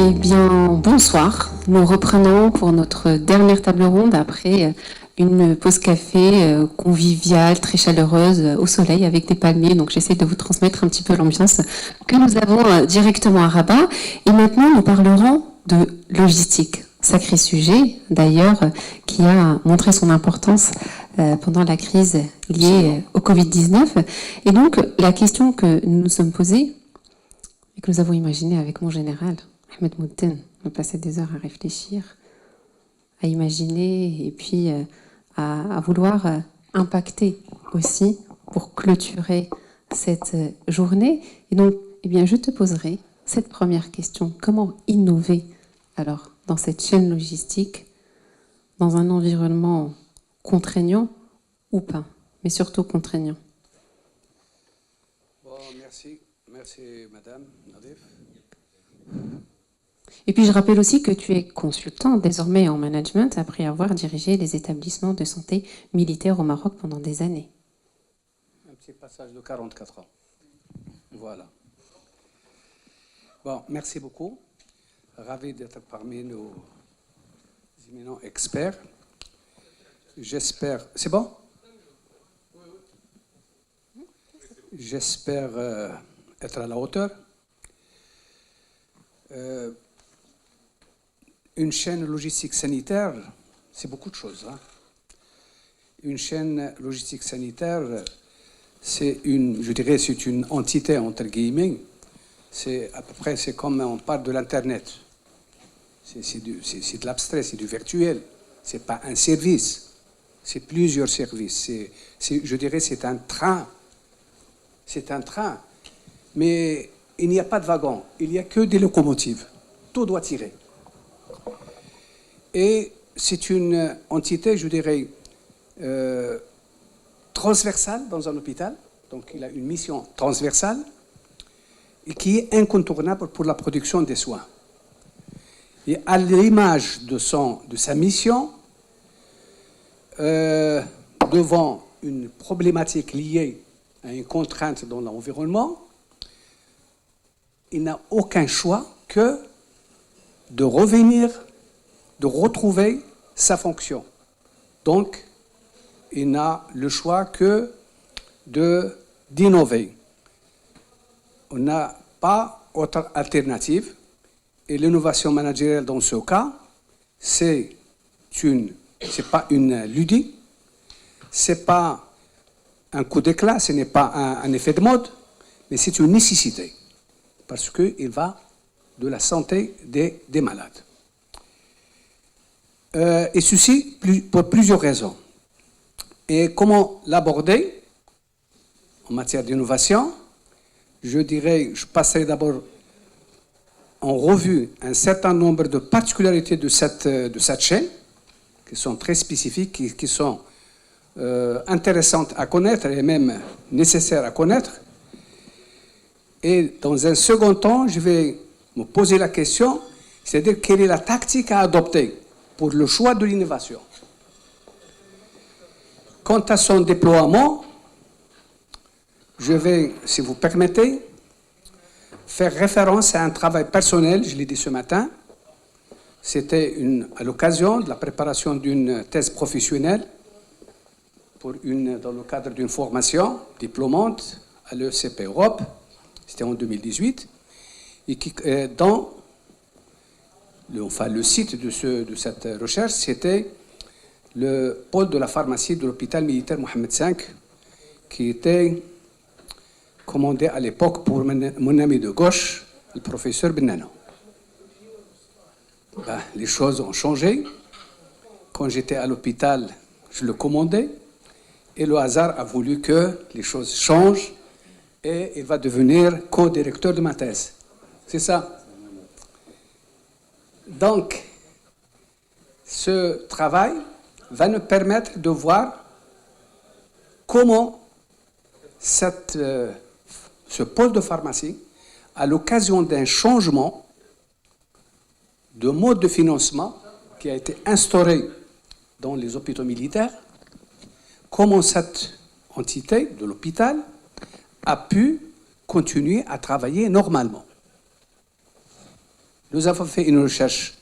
Eh bien, bonsoir. Nous reprenons pour notre dernière table ronde après une pause café conviviale, très chaleureuse, au soleil avec des palmiers. Donc, j'essaie de vous transmettre un petit peu l'ambiance que nous avons directement à Rabat. Et maintenant, nous parlerons de logistique. Sacré sujet, d'ailleurs, qui a montré son importance pendant la crise liée au Covid-19. Et donc, la question que nous nous sommes posée et que nous avons imaginée avec mon général, Ahmed Mouten, on passait des heures à réfléchir, à imaginer et puis à vouloir impacter aussi pour clôturer cette journée. Et donc, eh bien, je te poserai cette première question. Comment innover alors dans cette chaîne logistique, dans un environnement contraignant ou pas, mais surtout contraignant? Bon, merci. Merci, Madame Nadif. Et puis je rappelle aussi que tu es consultant désormais en management après avoir dirigé les établissements de santé militaires au Maroc pendant des années. Un petit passage de 44 ans. Voilà. Bon, merci beaucoup. Ravi d'être parmi nos éminents experts. J'espère... C'est bon? J'espère être à la hauteur. Une chaîne logistique sanitaire, c'est beaucoup de choses. Hein. Une chaîne logistique sanitaire, c'est une, je dirais, c'est une entité entre guillemets. C'est à peu près, c'est comme on parle de l'internet. C'est de l'abstrait, c'est du virtuel. C'est pas un service, c'est plusieurs services. Je dirais, c'est un train. C'est un train, mais il n'y a pas de wagon, il n'y a que des locomotives. Tout doit tirer. Et c'est une entité, je dirais, transversale dans un hôpital. Donc, il a une mission transversale et qui est incontournable pour la production des soins. Et à l'image de sa mission, devant une problématique liée à une contrainte dans l'environnement, il n'a aucun choix que de revenir, de retrouver sa fonction. Donc, il n'a le choix que d'innover. On n'a pas autre alternative. Et l'innovation managériale dans ce cas, c'est pas une ludie, c'est pas un coup d'éclat, ce n'est pas un effet de mode, mais c'est une nécessité, parce qu'il va de la santé des malades. Et ceci pour plusieurs raisons. Et comment l'aborder en matière d'innovation? Je dirais, je passerai d'abord en revue un certain nombre de particularités de cette chaîne, qui sont très spécifiques, qui sont intéressantes à connaître et même nécessaires à connaître. Et dans un second temps, je vais me poser la question, c'est-à-dire quelle est la tactique à adopter pour le choix de l'innovation. Quant à son déploiement, je vais, si vous permettez, faire référence à un travail personnel, je l'ai dit ce matin. C'était à l'occasion de la préparation d'une thèse professionnelle dans le cadre d'une formation diplômante à l'ECP Europe. C'était en 2018. Et dans le site de cette recherche, c'était le pôle de la pharmacie de l'hôpital militaire Mohamed V, qui était commandé à l'époque pour mon ami de gauche, le professeur Benano. Les choses ont changé. Quand j'étais à l'hôpital, je le commandais, et le hasard a voulu que les choses changent, et il va devenir co-directeur de ma thèse. C'est ça. Donc, ce travail va nous permettre de voir comment ce pôle de pharmacie, à l'occasion d'un changement de mode de financement qui a été instauré dans les hôpitaux militaires, comment cette entité de l'hôpital a pu continuer à travailler normalement. Nous avons fait une recherche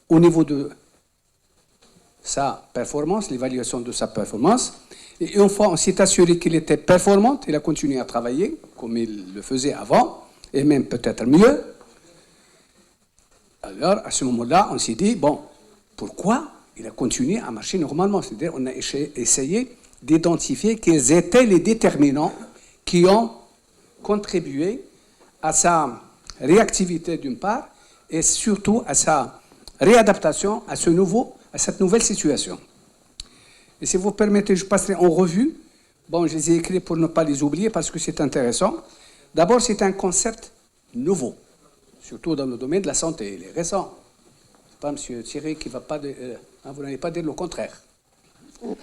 au niveau de sa performance, l'évaluation de sa performance. Et une fois on s'est assuré qu'il était performant, il a continué à travailler comme il le faisait avant, et même peut-être mieux. Alors, à ce moment-là, on s'est dit, bon, pourquoi il a continué à marcher normalement? C'est-à-dire, on a essayé d'identifier quels étaient les déterminants qui ont contribué à sa réactivité d'une part, et surtout à sa réadaptation à cette nouvelle situation. Et si vous permettez, je passerai en revue. Bon, je les ai écrits pour ne pas les oublier parce que c'est intéressant. D'abord, c'est un concept nouveau, surtout dans le domaine de la santé. Il est récent. C'est pas M. Thierry qui ne va pas... vous n'allez pas dire le contraire.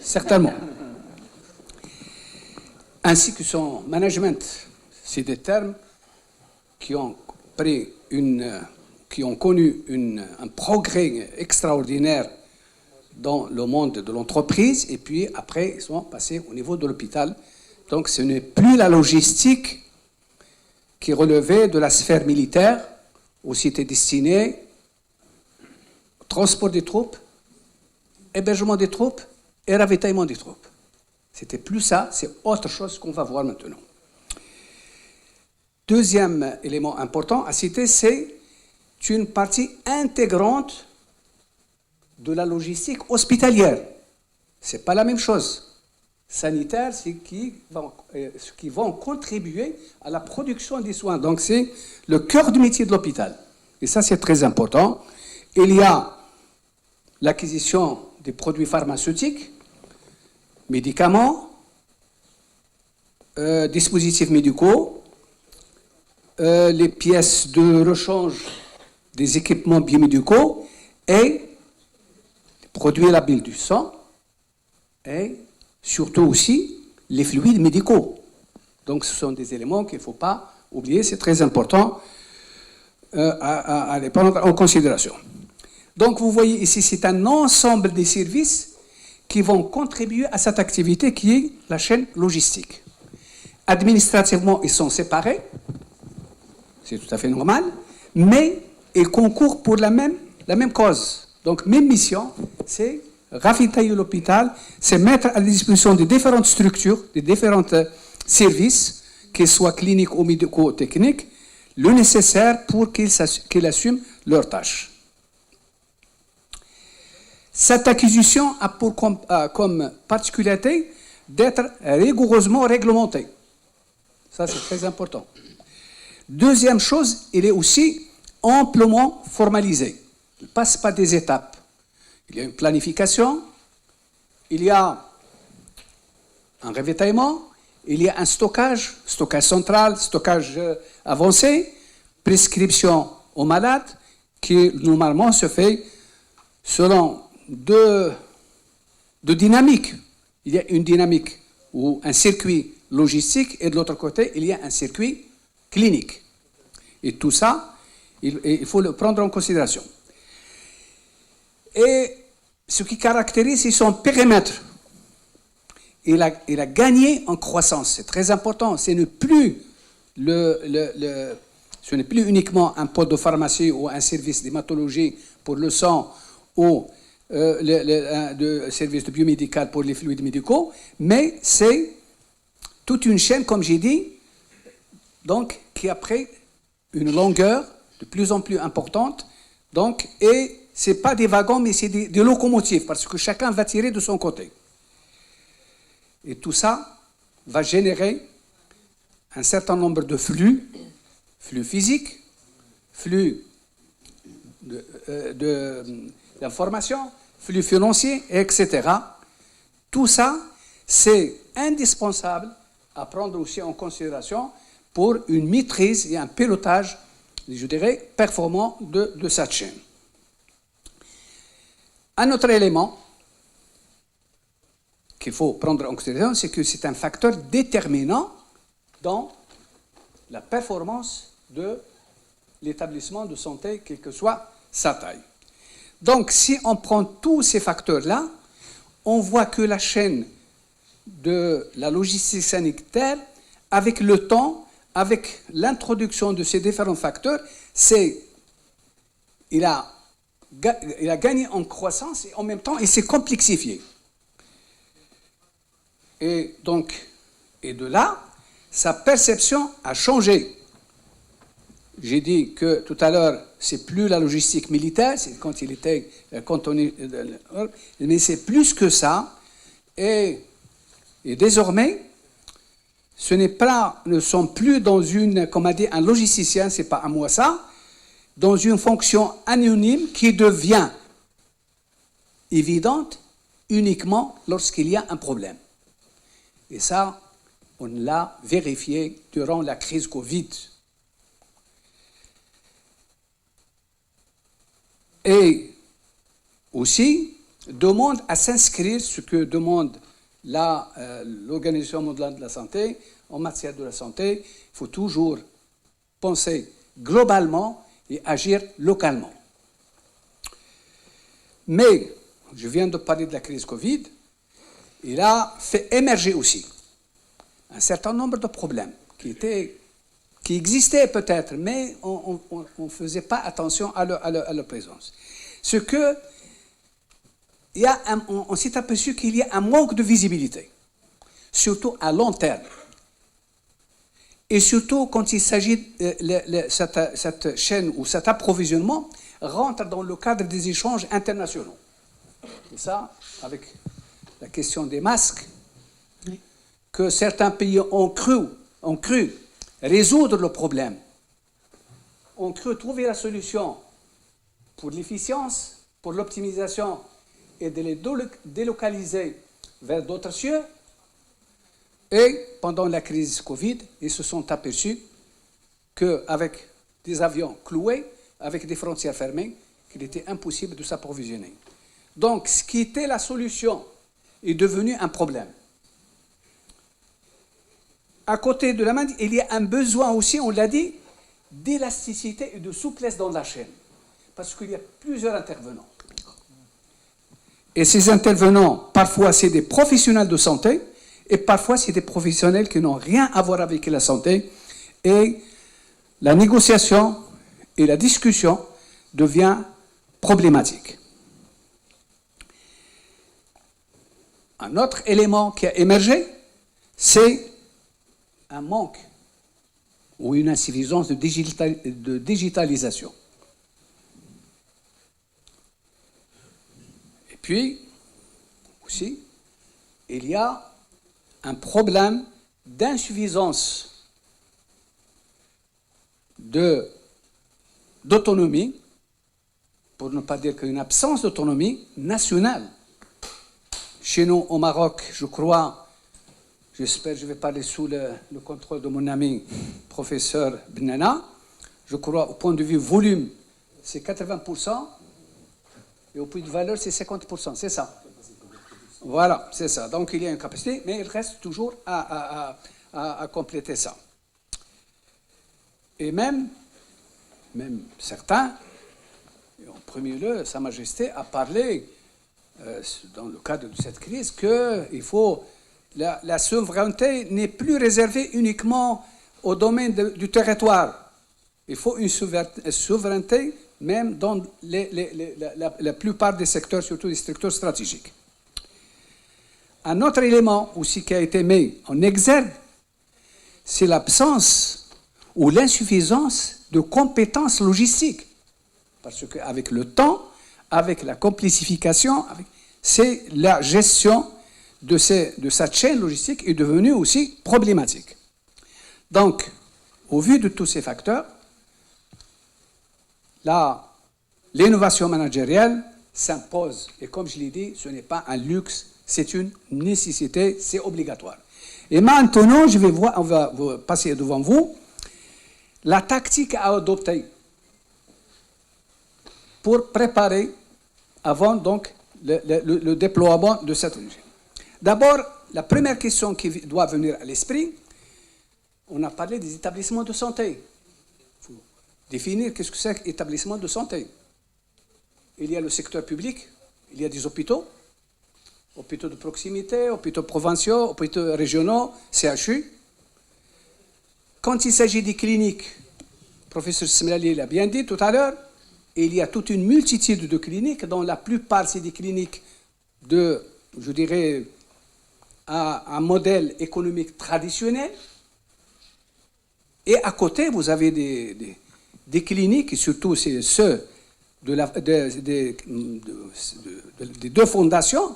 Certainement. Ainsi que son management. C'est des termes qui ont connu un progrès extraordinaire dans le monde de l'entreprise, et puis après, ils sont passés au niveau de l'hôpital. Donc, ce n'est plus la logistique qui relevait de la sphère militaire, où c'était destiné au transport des troupes, hébergement des troupes et ravitaillement des troupes. C'était plus ça, c'est autre chose qu'on va voir maintenant. Deuxième élément important à citer, c'est une partie intégrante de la logistique hospitalière. Ce n'est pas la même chose. Sanitaire, c'est qui vont contribuer à la production des soins. Donc, c'est le cœur du métier de l'hôpital. Et ça, c'est très important. Il y a l'acquisition des produits pharmaceutiques, médicaments, dispositifs médicaux, les pièces de rechange des équipements biomédicaux et produire la bile du sang et surtout aussi les fluides médicaux. Donc ce sont des éléments qu'il ne faut pas oublier, c'est très important à les prendre en considération. Donc vous voyez ici, c'est un ensemble des services qui vont contribuer à cette activité qui est la chaîne logistique. Administrativement, ils sont séparés, c'est tout à fait normal, mais ils concourent pour la même cause. Donc, même mission, c'est ravitailler l'hôpital, c'est mettre à la disposition des différentes structures, des différents services, qu'ils soient cliniques ou médico-techniques, le nécessaire pour qu'ils assument leurs tâches. Cette acquisition a comme particularité d'être rigoureusement réglementée. Ça, c'est très important. Deuxième chose, il est aussi amplement formalisé. Il ne passe pas des étapes. Il y a une planification, il y a un ravitaillement, il y a un stockage central, stockage avancé, prescription aux malades, qui normalement se fait selon deux dynamiques. Il y a une dynamique ou un circuit logistique et de l'autre côté, il y a un circuit clinique. Et tout ça, il faut le prendre en considération. Et ce qui caractérise, c'est son périmètre. Il a gagné en croissance. C'est très important. Ce n'est plus uniquement un pôle de pharmacie ou un service d'hématologie pour le sang ou de service de biomédical pour les fluides médicaux, mais c'est toute une chaîne, comme j'ai dit, donc, qui a pris une longueur de plus en plus importante. Donc, et ce n'est pas des wagons, mais c'est des locomotives, parce que chacun va tirer de son côté. Et tout ça va générer un certain nombre de flux physiques, flux d'informations, flux financiers, etc. Tout ça, c'est indispensable à prendre aussi en considération pour une maîtrise et un pilotage, je dirais, performant de cette chaîne. Un autre élément qu'il faut prendre en considération, c'est que c'est un facteur déterminant dans la performance de l'établissement de santé, quelle que soit sa taille. Donc, si on prend tous ces facteurs-là, on voit que la chaîne de la logistique sanitaire, avec le temps, avec l'introduction de ces différents facteurs, s'est il a gagné en croissance et en même temps, il s'est complexifié. Et donc, et de là, sa perception a changé. J'ai dit que tout à l'heure, c'est plus la logistique militaire, c'est quand il était cantonné, mais c'est plus que ça. Et désormais, ne sont plus dans une, comme a dit un logisticien, c'est pas à moi ça, dans une fonction anonyme qui devient évidente uniquement lorsqu'il y a un problème. Et ça, on l'a vérifié durant la crise Covid. Et aussi, demande à s'inscrire, ce que demande l'Organisation mondiale de la santé, en matière de la santé, il faut toujours penser globalement et agir localement. Mais, je viens de parler de la crise Covid, il a fait émerger aussi un certain nombre de problèmes qui existaient peut-être, mais on ne faisait pas attention à leur présence. On s'est aperçu qu'il y a un manque de visibilité, surtout à long terme. Et surtout quand il s'agit cette chaîne ou cet approvisionnement rentre dans le cadre des échanges internationaux. Et ça, avec la question des masques, que certains pays ont cru résoudre le problème, ont cru trouver la solution pour l'efficience, pour l'optimisation et de les délocaliser vers d'autres cieux. Et pendant la crise Covid, ils se sont aperçus qu'avec des avions cloués, avec des frontières fermées, qu'il était impossible de s'approvisionner. Donc, ce qui était la solution est devenu un problème. À côté de la main, il y a un besoin aussi, on l'a dit, d'élasticité et de souplesse dans la chaîne. Parce qu'il y a plusieurs intervenants. Et ces intervenants, parfois, c'est des professionnels de santé, et parfois, c'est des professionnels qui n'ont rien à voir avec la santé. Et la négociation et la discussion devient problématique. Un autre élément qui a émergé, c'est un manque ou une insuffisance de digitalisation. Et puis, aussi, il y a un problème d'insuffisance d'autonomie, pour ne pas dire qu'une absence d'autonomie nationale. Chez nous, au Maroc, je crois, j'espère, je vais parler sous le contrôle de mon ami professeur Benana, je crois, au point de vue volume, c'est 80%, et au point de valeur, c'est 50%, c'est ça. Voilà, c'est ça. Donc, il y a une capacité, mais il reste toujours à compléter ça. Et même certains, et en premier lieu, Sa Majesté a parlé, dans le cadre de cette crise, que la souveraineté n'est plus réservée uniquement au domaine du territoire. Il faut une souveraineté même dans la plupart des secteurs, surtout les secteurs stratégiques. Un autre élément aussi qui a été mis en exergue, c'est l'absence ou l'insuffisance de compétences logistiques. Parce qu'avec le temps, avec la complexification, c'est la gestion de cette chaîne logistique est devenue aussi problématique. Donc, au vu de tous ces facteurs, l'innovation managériale s'impose. Et comme je l'ai dit, ce n'est pas un luxe, c'est une nécessité, c'est obligatoire. Et maintenant, on va passer devant vous la tactique à adopter pour préparer avant donc le déploiement de cette énergie. D'abord, la première question qui doit venir à l'esprit, on a parlé des établissements de santé. Il faut définir qu'est-ce que c'est qu'établissement de santé. Il y a le secteur public, il y a des hôpitaux de proximité, hôpitaux provinciaux, hôpitaux régionaux, CHU. Quand il s'agit des cliniques, le professeur Smelali l'a bien dit tout à l'heure, Et il y a toute une multitude de cliniques, dont la plupart, c'est des cliniques de, je dirais, à un modèle économique traditionnel. Et à côté, vous avez des cliniques, et surtout c'est ceux des deux fondations,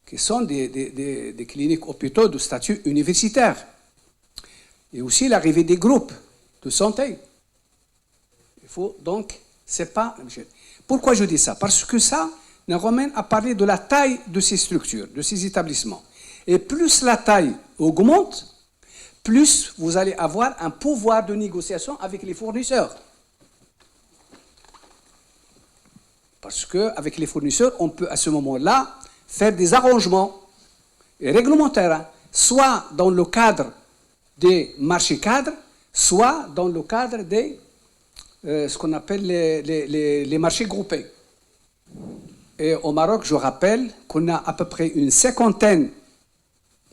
qui sont des cliniques hôpitaux de statut universitaire. Et aussi l'arrivée des groupes de santé. Il faut donc, c'est pas... Pourquoi je dis ça? Parce que ça nous ramène à parler de la taille de ces structures, de ces établissements. Et plus la taille augmente, plus vous allez avoir un pouvoir de négociation avec les fournisseurs. Parce qu'avec les fournisseurs, on peut à ce moment-là faire des arrangements réglementaires, soit dans le cadre des marchés cadres, soit dans le cadre des ce qu'on appelle les marchés groupés. Et au Maroc, je rappelle qu'on a à peu près une cinquantaine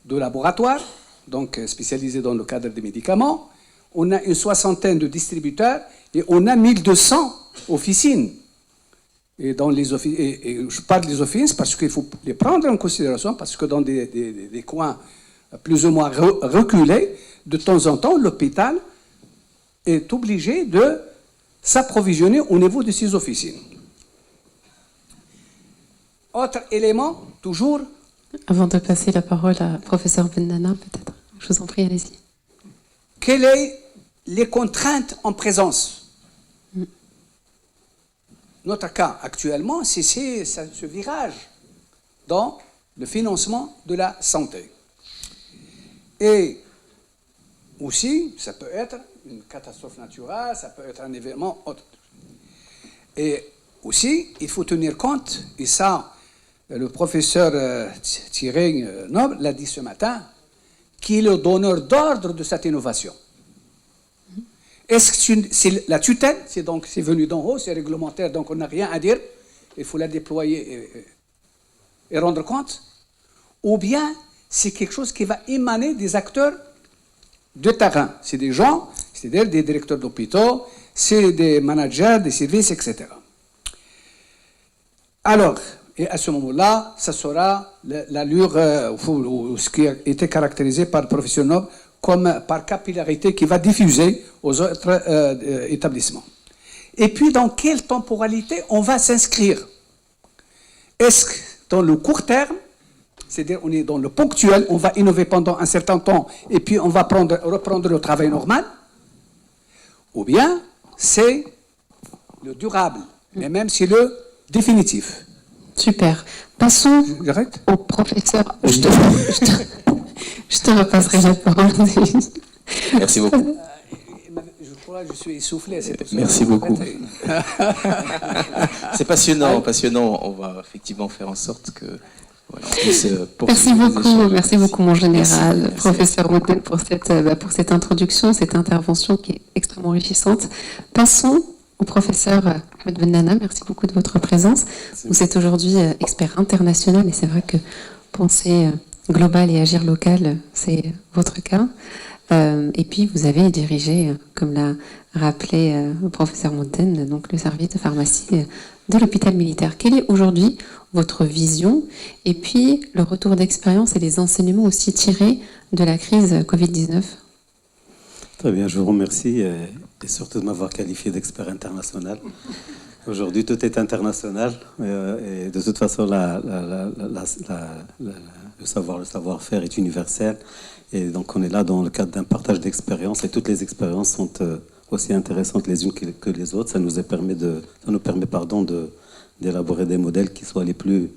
de laboratoires, donc spécialisés dans le cadre des médicaments. On a une soixantaine de distributeurs et on a 1200 officines. Et, et je parle des officines parce qu'il faut les prendre en considération, parce que dans des coins plus ou moins reculés, de temps en temps, l'hôpital est obligé de s'approvisionner au niveau de ces officines. Autre élément, toujours. Avant de passer la parole à professeur Bennana, peut-être. Je vous en prie, allez-y. Quelles sont les contraintes en présence? Notre cas actuellement, c'est ce virage dans le financement de la santé. Et aussi, ça peut être une catastrophe naturelle, ça peut être un événement autre. Et aussi, il faut tenir compte, et ça, le professeur Thierry Noble l'a dit ce matin, qui est le donneur d'ordre de cette innovation. Est-ce que c'est la tutelle, c'est venu d'en haut, c'est réglementaire, donc on n'a rien à dire, il faut la déployer et rendre compte, ou bien c'est quelque chose qui va émaner des acteurs de terrain. C'est des gens, c'est-à-dire des directeurs d'hôpitaux, c'est des managers, des services, etc. Alors, et à ce moment-là, ça sera l'allure, ou ce qui a été caractérisé par le professeur Noble comme par capillarité qui va diffuser aux autres établissements. Et puis, dans quelle temporalité on va s'inscrire? Est-ce que dans le court terme, c'est-à-dire on est dans le ponctuel, on va innover pendant un certain temps et puis on va reprendre le travail normal? Ou bien c'est le durable, mais même c'est le définitif. Super. Passons au professeur. Je te repasserai la parole. Merci beaucoup. Je crois que je suis essoufflé. Merci beaucoup. C'est passionnant, passionnant. On va effectivement faire en sorte que voilà, on puisse poursuivre. Merci beaucoup, mon général, professeur Moudel, pour cette introduction, cette intervention qui est extrêmement enrichissante. Passons au professeur Ahmed Bennana. Merci beaucoup de votre présence. Vous êtes aujourd'hui expert international et c'est vrai que penser global et agir local, c'est votre cas. Et puis vous avez dirigé, comme l'a rappelé le professeur Moudel, donc le service de pharmacie de l'hôpital militaire. Quelle est aujourd'hui votre vision et puis le retour d'expérience et les enseignements aussi tirés de la crise Covid-19? Très bien, je vous remercie et surtout de m'avoir qualifié d'expert international. Aujourd'hui, tout est international et de toute façon, le savoir-faire est universel. Et donc, on est là dans le cadre d'un partage d'expériences et toutes les expériences sont aussi intéressantes les unes que les autres. Ça nous permet d'élaborer des modèles qui soient les plus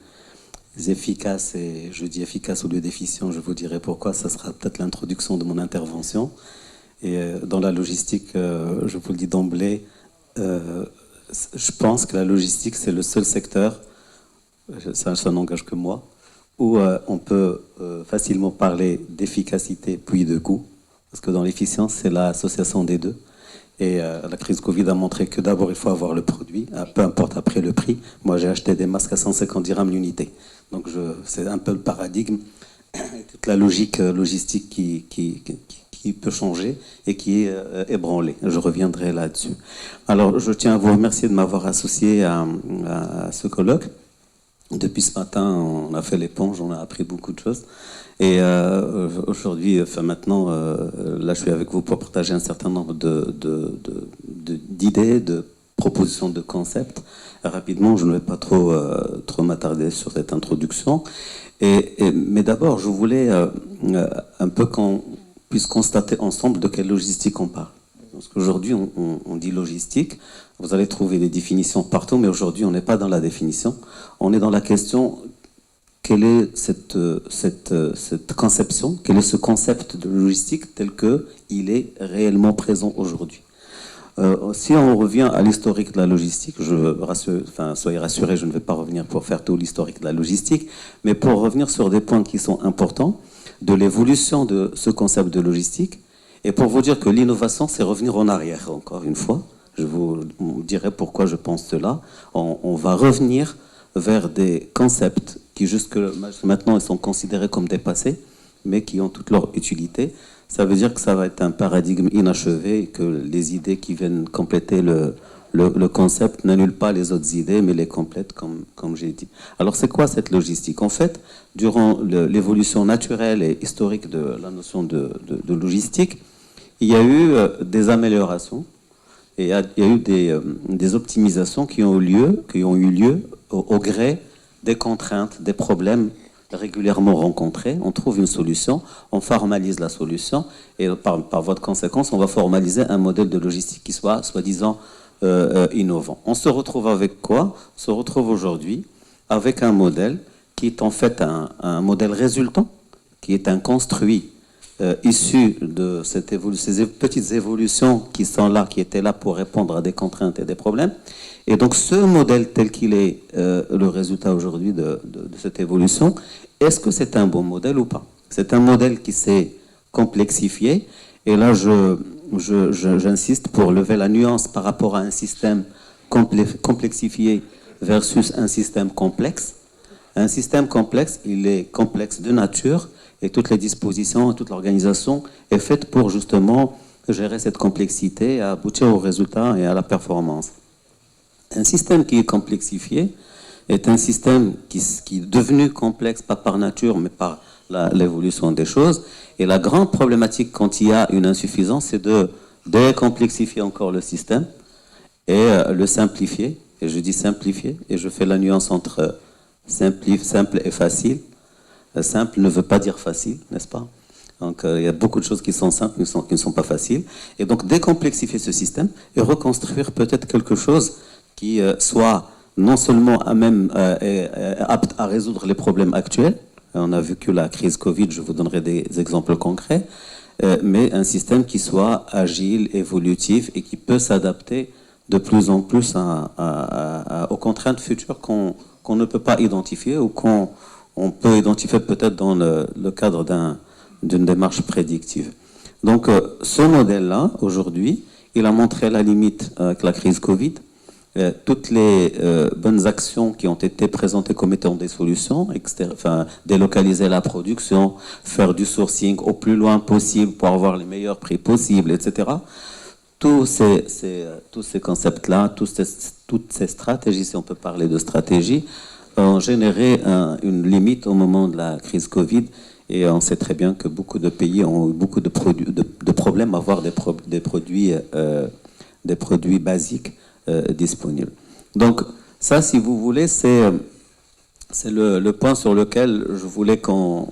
efficaces. Et je dis efficaces au lieu d'efficients, je vous dirai pourquoi. Ça sera peut-être l'introduction de mon intervention. Et dans la logistique, je vous le dis d'emblée, je pense que la logistique, c'est le seul secteur, ça n'engage que moi, où on peut facilement parler d'efficacité puis de coût. Parce que dans l'efficience, c'est l'association des deux. Et la crise Covid a montré que d'abord, il faut avoir le produit, peu importe après le prix. Moi, j'ai acheté des masques à 150 dirhams l'unité. Donc, c'est un peu le paradigme, toute la logique logistique qui qui peut changer et qui est ébranlé. Je reviendrai là-dessus. Alors, je tiens à vous remercier de m'avoir associé à ce colloque. Depuis ce matin, on a fait l'éponge, on a appris beaucoup de choses. Et aujourd'hui, maintenant, là, je suis avec vous pour partager un certain nombre d'idées, de propositions, de concepts. Rapidement, je ne vais pas trop m'attarder sur cette introduction. Mais d'abord, je voulais un peu qu'on puisse constater ensemble de quelle logistique on parle. Parce qu'aujourd'hui, on dit logistique. Vous allez trouver des définitions partout, mais aujourd'hui, on n'est pas dans la définition. On est dans la question, quelle est cette conception, quel est ce concept de logistique tel qu'il est réellement présent aujourd'hui. Si on revient à l'historique de la logistique, soyez rassurés, je ne vais pas revenir pour faire tout l'historique de la logistique, mais pour revenir sur des points qui sont importants de l'évolution de ce concept de logistique, et pour vous dire que l'innovation, c'est revenir en arrière, encore une fois. Je vous dirai pourquoi je pense cela. On va revenir vers des concepts qui jusque maintenant ils sont considérés comme dépassés, mais qui ont toute leur utilité. Ça veut dire que ça va être un paradigme inachevé et que les idées qui viennent compléter le concept n'annulent pas les autres idées, mais les complètent, comme j'ai dit. Alors, c'est quoi cette logistique? En fait, durant l'évolution naturelle et historique de la notion de logistique, il y a eu des améliorations et il y a eu des optimisations qui ont eu lieu au gré des contraintes, des problèmes régulièrement rencontrés. On trouve une solution, on formalise la solution et par voie de conséquence, on va formaliser un modèle de logistique qui soit soi-disant innovant. On se retrouve avec quoi? On se retrouve aujourd'hui avec un modèle qui est en fait un modèle résultant, qui est un construit issu de ces petites évolutions qui sont là, qui étaient là pour répondre à des contraintes et des problèmes. Et donc ce modèle tel qu'il est le résultat aujourd'hui de cette évolution, est-ce que c'est un bon modèle ou pas? C'est un modèle qui s'est complexifié, et là j'insiste pour lever la nuance par rapport à un système complexifié versus un système complexe. Un système complexe, il est complexe de nature, et toutes les dispositions, toute l'organisation est faite pour justement gérer cette complexité et aboutir au résultat et à la performance. Un système qui est complexifié est un système qui est devenu complexe, pas par nature, mais par l'évolution des choses. Et la grande problématique quand il y a une insuffisance, c'est de décomplexifier encore le système et le simplifier. Et je dis simplifier, et je fais la nuance entre simple et facile. Simple ne veut pas dire facile, n'est-ce pas? Donc il y a beaucoup de choses qui sont simples, qui ne sont pas faciles. Et donc décomplexifier ce système et reconstruire peut-être quelque chose qui soit non seulement apte à résoudre les problèmes actuels. On a vu que la crise Covid, je vous donnerai des exemples concrets, mais un système qui soit agile, évolutif et qui peut s'adapter de plus en plus aux contraintes futures qu'on ne peut pas identifier ou qu'on peut identifier peut-être dans le cadre d'une démarche prédictive. Donc ce modèle-là, aujourd'hui, il a montré la limite avec la crise Covid. Toutes les bonnes actions qui ont été présentées comme étant des solutions, délocaliser la production, faire du sourcing au plus loin possible pour avoir les meilleurs prix possibles, etc. Tous ces concepts-là, toutes ces stratégies, si on peut parler de stratégie, ont généré une limite au moment de la crise Covid, et on sait très bien que beaucoup de pays ont eu beaucoup de problèmes à avoir des produits basiques disponibles. Donc ça, si vous voulez, c'est le point sur lequel je voulais qu'on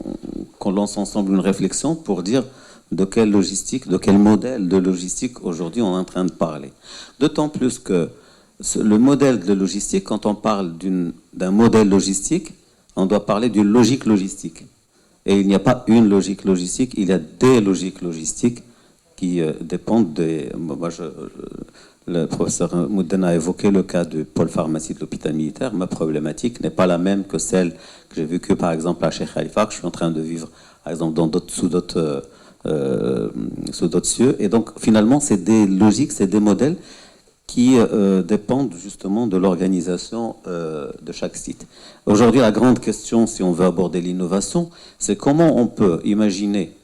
lance ensemble une réflexion pour dire de quelle logistique, de quel modèle de logistique aujourd'hui on est en train de parler. D'autant plus que le modèle de logistique, quand on parle d'un modèle logistique, on doit parler d'une logique logistique. Et il n'y a pas une logique logistique, il y a des logiques logistiques qui dépendent des... le professeur Mouden a évoqué le cas du pôle pharmacie de l'hôpital militaire. Ma problématique n'est pas la même que celle que j'ai vécue par exemple à Cheikh Khalifa, que je suis en train de vivre par exemple sous d'autres cieux. Et donc finalement, c'est des logiques, c'est des modèles qui dépendent justement de l'organisation de chaque site. Aujourd'hui, la grande question, si on veut aborder l'innovation, c'est comment on peut imaginer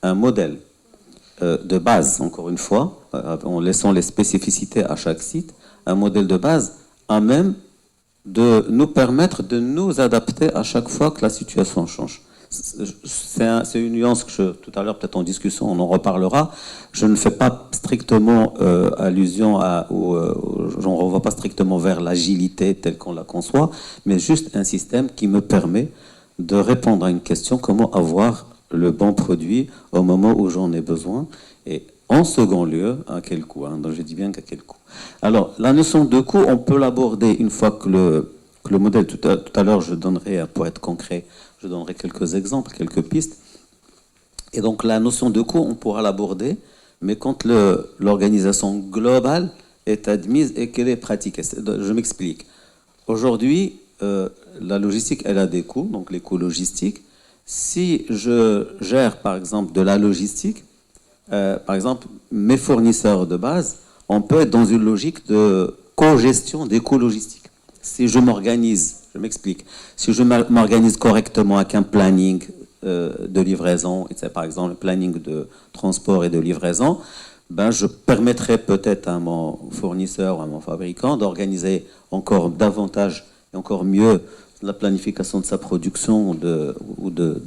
un modèle de base, encore une fois, en laissant les spécificités à chaque site, un modèle de base à même de nous permettre de nous adapter à chaque fois que la situation change. C'est une nuance que tout à l'heure, peut-être en discussion, on en reparlera. Je ne fais pas strictement allusion j'en renvoie pas strictement vers l'agilité telle qu'on la conçoit, mais juste un système qui me permet de répondre à une question: comment avoir le bon produit au moment où j'en ai besoin, et en second lieu, à quel coût, hein. Donc je dis bien qu'à quel coût. Alors, la notion de coût, on peut l'aborder une fois que le modèle, tout à l'heure, je donnerai, pour être concret, je donnerai quelques exemples, quelques pistes. Et donc, la notion de coût, on pourra l'aborder, mais quand l'organisation globale est admise et qu'elle est pratiquée. Je m'explique. Aujourd'hui, la logistique, elle a des coûts, donc les coûts logistiques. Si je gère, par exemple, de la logistique, par exemple, mes fournisseurs de base, on peut être dans une logique de co-gestion des coûts logistiques. Si je m'organise, je m'explique, si je m'organise correctement avec un planning de livraison, par exemple, le planning de transport et de livraison, ben, je permettrai peut-être à mon fournisseur ou à mon fabricant d'organiser encore davantage et encore mieux la planification de sa production ou de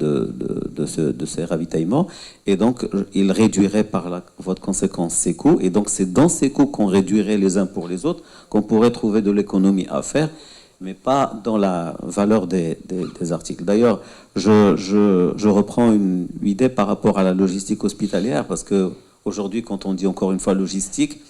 ses ravitaillements, et donc il réduirait par voie de conséquence ses coûts, et donc c'est dans ces coûts qu'on réduirait les uns pour les autres qu'on pourrait trouver de l'économie à faire, mais pas dans la valeur des articles. D'ailleurs, je reprends une idée par rapport à la logistique hospitalière, parce que aujourd'hui, quand on dit encore une fois logistique,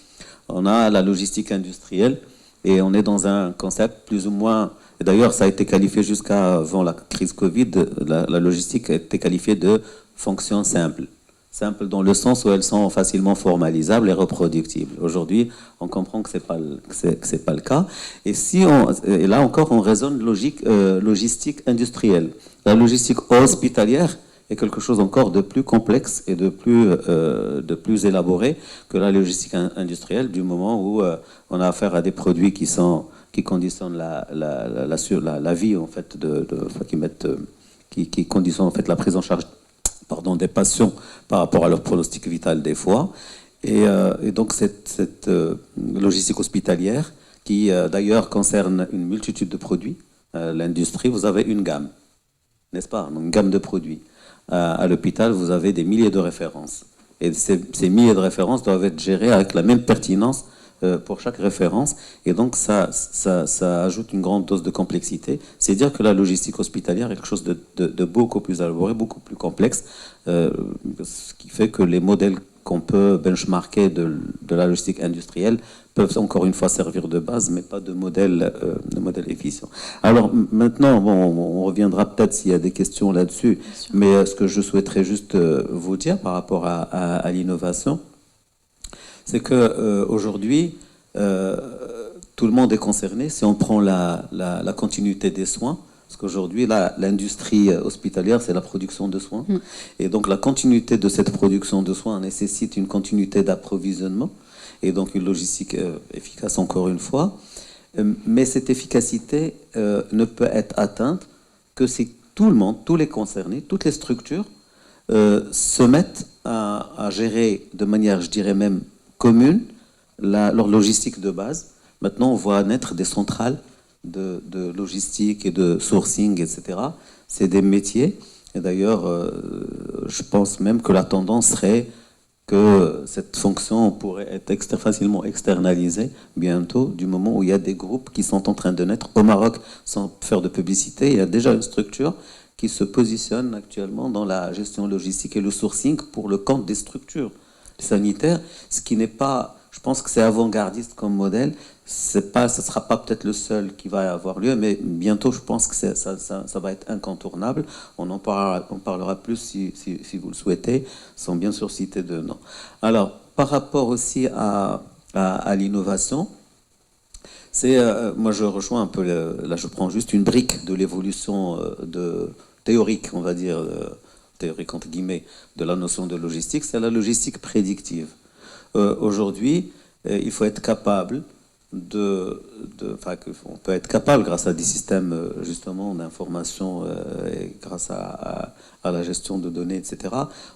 on a la logistique industrielle, et on est dans un concept plus ou moins... D'ailleurs, ça a été qualifié jusqu'avant la crise Covid, la logistique a été qualifiée de fonction simple. Simple dans le sens où elles sont facilement formalisables et reproductibles. Aujourd'hui, on comprend que c'est pas le cas. Et là encore, on raisonne logistique industrielle. La logistique hospitalière est quelque chose encore de plus complexe et de plus élaboré que la logistique industrielle, du moment où on a affaire à des produits qui conditionnent la vie, en fait, qui conditionnent en fait la prise en charge, des patients par rapport à leur pronostic vital des fois. Et donc cette logistique hospitalière qui d'ailleurs concerne une multitude de produits, l'industrie, vous avez une gamme, n'est-ce pas? Une gamme de produits. À l'hôpital, vous avez des milliers de références. Et ces milliers de références doivent être gérées avec la même pertinence pour chaque référence, et donc ça ajoute une grande dose de complexité. C'est dire que la logistique hospitalière est quelque chose de beaucoup plus élaboré, beaucoup plus complexe, ce qui fait que les modèles qu'on peut benchmarker de la logistique industrielle peuvent encore une fois servir de base, mais pas de modèle efficient. Alors maintenant, on reviendra peut-être s'il y a des questions là-dessus, mais ce que je souhaiterais juste vous dire par rapport à l'innovation, c'est que aujourd'hui, tout le monde est concerné. Si on prend la continuité des soins, parce qu'aujourd'hui, l'industrie hospitalière, c'est la production de soins. Et donc, la continuité de cette production de soins nécessite une continuité d'approvisionnement et donc une logistique efficace, encore une fois. Mais cette efficacité ne peut être atteinte que si tout le monde, tous les concernés, toutes les structures se mettent à gérer de manière, je dirais même, commune, leur logistique de base. Maintenant, on voit naître des centrales de logistique et de sourcing, etc. C'est des métiers. Et d'ailleurs, je pense même que la tendance serait que cette fonction pourrait être facilement externalisée bientôt, du moment où il y a des groupes qui sont en train de naître. Au Maroc, sans faire de publicité, il y a déjà une structure qui se positionne actuellement dans la gestion logistique et le sourcing pour le compte des structures sanitaires, ce qui n'est pas, je pense que c'est avant-gardiste comme modèle. Ce ne sera pas peut-être le seul qui va avoir lieu, mais bientôt je pense que ça va être incontournable. On parlera plus si vous le souhaitez, sans bien sûr citer de nom. Alors, par rapport aussi à l'innovation, moi je rejoins un peu, là je prends juste une brique de l'évolution théorique, on va dire, théorique entre guillemets, de la notion de logistique, c'est la logistique prédictive. Aujourd'hui, il faut être capable on peut être capable, grâce à des systèmes justement d'information et grâce à la gestion de données, etc.,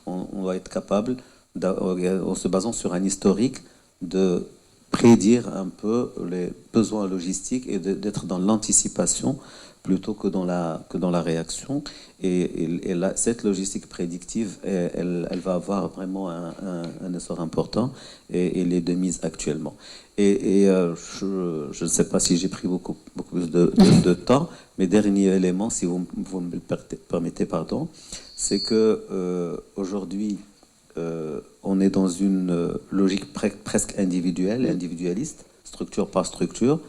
on doit être capable en se basant sur un historique, de prédire un peu les besoins logistiques et d'être dans l'anticipation plutôt que dans la réaction. Et là, cette logistique prédictive, elle va avoir vraiment un essor important et elle est de mise actuellement. Je ne sais pas si j'ai pris beaucoup plus de temps, mais dernier élément, si vous me le permettez, pardon, c'est que aujourd'hui, on est dans une logique presque individuelle, individualiste, structure par structure.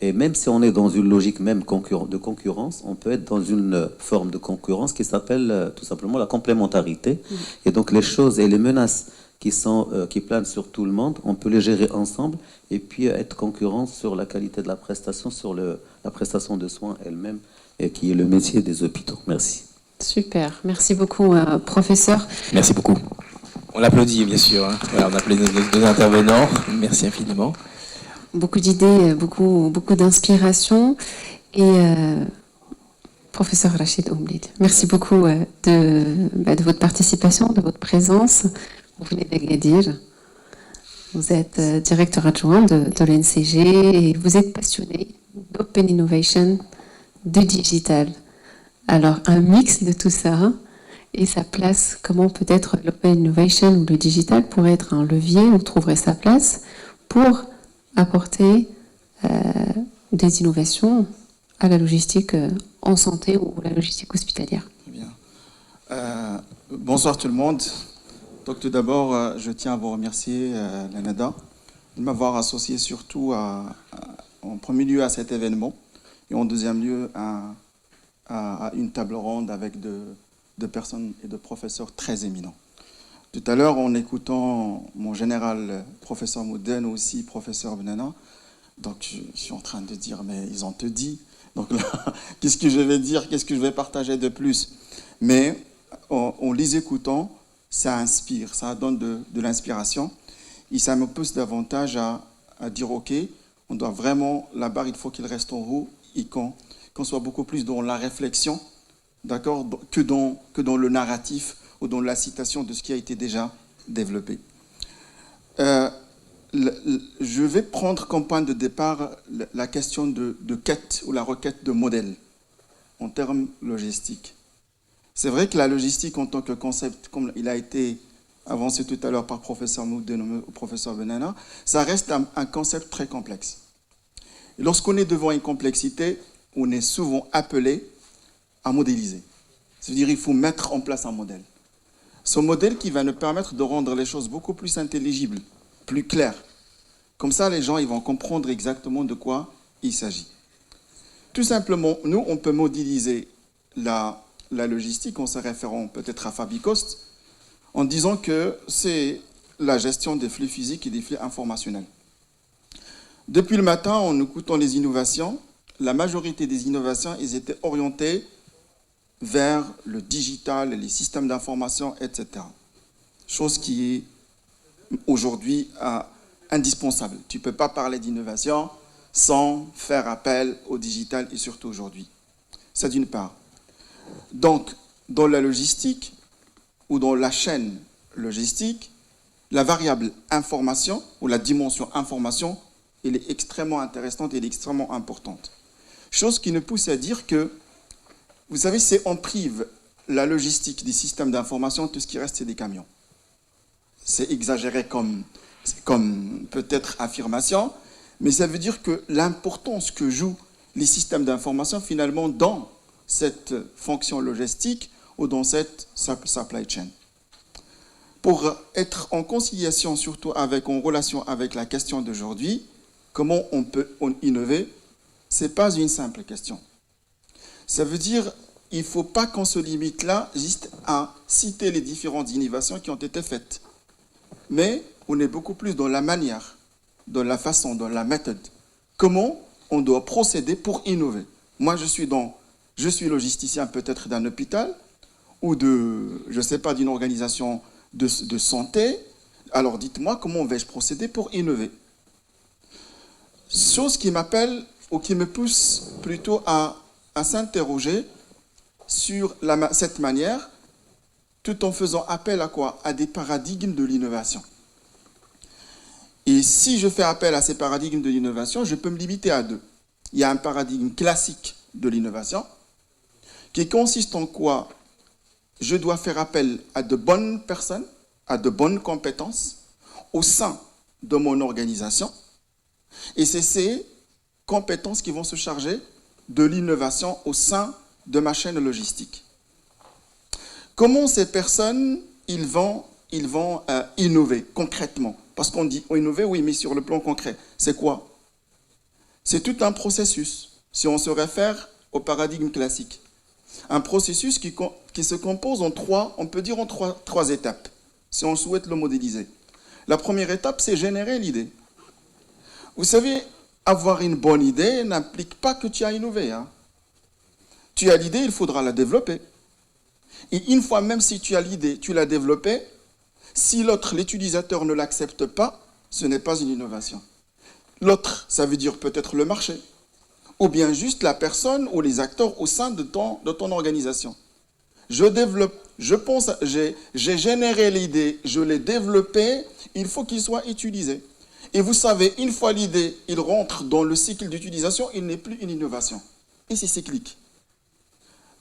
Et même si on est dans une logique même de concurrence, on peut être dans une forme de concurrence qui s'appelle tout simplement la complémentarité. Et donc les choses et les menaces qui planent sur tout le monde, on peut les gérer ensemble et puis être concurrent sur la qualité de la prestation, sur la prestation de soins elle-même, et qui est le métier des hôpitaux. Merci. Super, merci beaucoup, professeur. Merci beaucoup. On l'applaudit, bien sûr. Hein. Voilà, on applaudit nos deux intervenants. Merci infiniment. Beaucoup d'idées, beaucoup d'inspiration. Et professeur Rachid Oumbleed, merci beaucoup de votre participation, de votre présence. Vous venez d'Agadir. Vous êtes directeur adjoint de l'NCG et vous êtes passionné d'Open Innovation, de digital. Alors, un mix de tout ça et sa place, comment peut-être l'Open Innovation ou le digital pourrait être un levier où trouverait sa place pour apporter des innovations à la logistique en santé ou la logistique hospitalière. Très bien. Bonsoir tout le monde. Donc tout d'abord, je tiens à vous remercier, l'ANADA, de m'avoir associé surtout en premier lieu à cet événement et en deuxième lieu à une table ronde avec de personnes et de professeurs très éminents. Tout à l'heure, en écoutant mon général, professeur Mouden, aussi professeur Benana, donc je suis en train de dire, mais ils ont te dit. Donc là, qu'est-ce que je vais dire, qu'est-ce que je vais partager de plus? Mais en les écoutant, ça inspire, ça donne de l'inspiration. Et ça me pousse davantage à dire, OK, on doit vraiment, la barre, il faut qu'il reste en haut et qu'on soit beaucoup plus dans la réflexion, d'accord, que dans le narratif ou dans la citation de ce qui a été déjà développé. Je vais prendre comme point de départ la question de quête ou la requête de modèle en termes logistiques. C'est vrai que la logistique en tant que concept, comme il a été avancé tout à l'heure par professeur Mouden ou professeur Benana, ça reste un concept très complexe. Et lorsqu'on est devant une complexité, on est souvent appelé à modéliser. C'est-à-dire qu'il faut mettre en place un modèle. Ce modèle qui va nous permettre de rendre les choses beaucoup plus intelligibles, plus claires. Comme ça, les gens ils vont comprendre exactement de quoi il s'agit. Tout simplement, nous, on peut modéliser la logistique en se référant peut-être à Fabicost, en disant que c'est la gestion des flux physiques et des flux informationnels. Depuis le matin, en écoutant les innovations, la majorité des innovations, ils étaient orientés vers le digital, les systèmes d'information, etc. Chose qui est aujourd'hui indispensable. Tu ne peux pas parler d'innovation sans faire appel au digital et surtout aujourd'hui. C'est d'une part. Donc, dans la logistique ou dans la chaîne logistique, la variable information ou la dimension information, elle est extrêmement intéressante et elle est extrêmement importante. Chose qui nous pousse à dire que, vous savez, c'est on prive la logistique des systèmes d'information, tout ce qui reste, c'est des camions. C'est exagéré comme peut-être affirmation, mais ça veut dire que l'importance que jouent les systèmes d'information, finalement, dans cette fonction logistique ou dans cette supply chain. Pour être en conciliation, surtout en relation avec la question d'aujourd'hui, comment on peut innover, ce n'est pas une simple question. Ça veut dire qu'il ne faut pas qu'on se limite là juste à citer les différentes innovations qui ont été faites. Mais on est beaucoup plus dans la manière, dans la façon, dans la méthode. Comment on doit procéder pour innover. Moi, je suis logisticien peut-être d'un hôpital ou je ne sais pas, d'une organisation de santé. Alors dites-moi, comment vais-je procéder pour innover? Chose qui m'appelle ou qui me pousse plutôt à s'interroger sur cette manière tout en faisant appel à quoi? À des paradigmes de l'innovation. Et si je fais appel à ces paradigmes de l'innovation, je peux me limiter à deux. Il y a un paradigme classique de l'innovation qui consiste en quoi? Je dois faire appel à de bonnes personnes, à de bonnes compétences au sein de mon organisation. Et c'est ces compétences qui vont se charger de l'innovation au sein de ma chaîne logistique. Comment ces personnes ils vont innover concrètement? Parce qu'on dit innover, oui, mais sur le plan concret, c'est quoi? C'est tout un processus, si on se réfère au paradigme classique. Un processus qui se compose en trois étapes, si on souhaite le modéliser. La première étape, c'est générer l'idée. Vous savez, avoir une bonne idée n'implique pas que tu as innové. Hein. Tu as l'idée, il faudra la développer. Et une fois, même si tu as l'idée, tu l'as développée, si l'autre, l'utilisateur, ne l'accepte pas, ce n'est pas une innovation. L'autre, ça veut dire peut-être le marché, ou bien juste la personne ou les acteurs au sein de ton organisation. Je développe, je pense, j'ai généré l'idée, je l'ai développée, il faut qu'il soit utilisé. Et vous savez, une fois l'idée, il rentre dans le cycle d'utilisation, il n'est plus une innovation. Et c'est cyclique.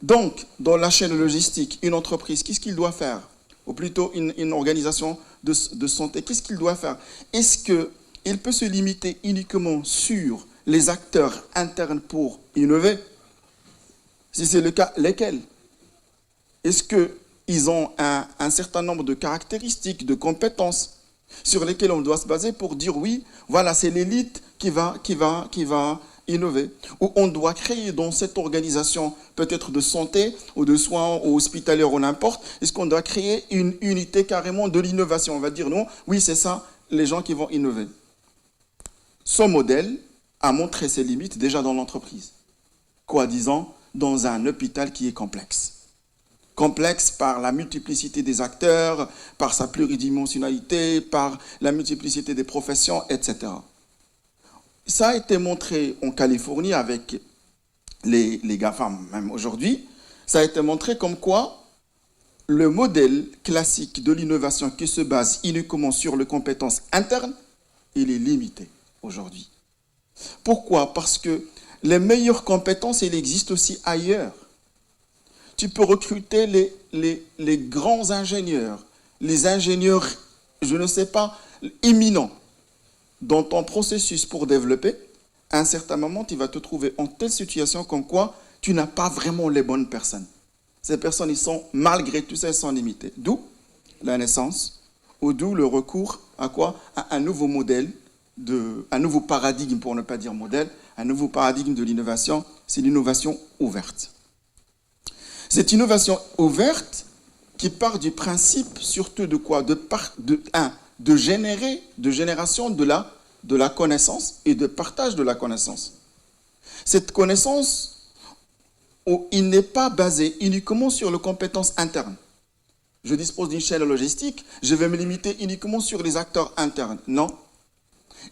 Donc, dans la chaîne logistique, une entreprise, qu'est-ce qu'il doit faire? Ou plutôt une organisation de santé, qu'est-ce qu'il doit faire? Est-ce qu'il peut se limiter uniquement sur les acteurs internes pour innover? Si c'est le cas, lesquels? Est-ce qu'ils ont un certain nombre de caractéristiques, de compétences sur lesquelles on doit se baser pour dire oui, voilà, c'est l'élite qui va innover? Ou on doit créer dans cette organisation peut-être de santé ou de soins ou hospitalière ou n'importe, est-ce qu'on doit créer une unité carrément de l'innovation? On va dire non, oui c'est ça, les gens qui vont innover. Ce modèle a montré ses limites déjà dans l'entreprise. Quoi disant, dans un hôpital qui est complexe. Complexe par la multiplicité des acteurs, par sa pluridimensionnalité, par la multiplicité des professions, etc. Ça a été montré en Californie avec les GAFAM, même aujourd'hui. Ça a été montré comme quoi le modèle classique de l'innovation qui se base uniquement sur les compétences internes, il est limité aujourd'hui. Pourquoi? Parce que les meilleures compétences, elles existent aussi ailleurs. Tu peux recruter les grands ingénieurs, les ingénieurs, je ne sais pas, éminents, dans ton processus pour développer. À un certain moment, tu vas te trouver en telle situation comme quoi tu n'as pas vraiment les bonnes personnes. Ces personnes, ils sont, malgré tout ça, elles sont limitées. D'où la naissance, ou d'où le recours à quoi? À un nouveau modèle, un nouveau paradigme, pour ne pas dire modèle, un nouveau paradigme de l'innovation, c'est l'innovation ouverte. Cette innovation ouverte qui part du principe surtout de quoi? De génération de la connaissance et de partage de la connaissance. Cette connaissance, il n'est pas basé uniquement sur les compétences internes. Je dispose d'une chaîne logistique, je vais me limiter uniquement sur les acteurs internes. Non.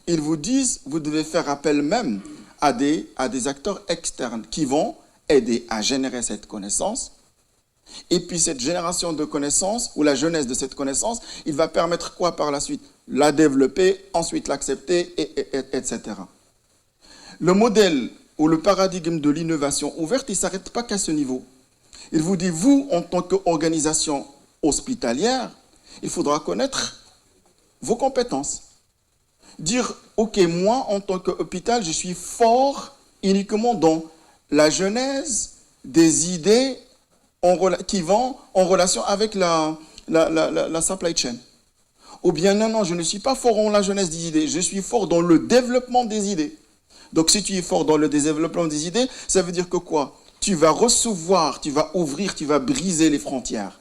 Ils vous disent, vous devez faire appel même à des acteurs externes qui vont aider à générer cette connaissance. Et puis cette génération de connaissances, ou la jeunesse de cette connaissance, il va permettre quoi par la suite? La développer, ensuite l'accepter, etc. Le modèle ou le paradigme de l'innovation ouverte, il ne s'arrête pas qu'à ce niveau. Il vous dit, vous, en tant qu'organisation hospitalière, il faudra connaître vos compétences. Dire, ok, moi, en tant qu'hôpital, je suis fort uniquement dans la genèse des idées qui vont en relation avec la supply chain. Ou bien, non, je ne suis pas fort en la genèse des idées, je suis fort dans le développement des idées. Donc, si tu es fort dans le développement des idées, ça veut dire que quoi? Tu vas recevoir, tu vas ouvrir, tu vas briser les frontières.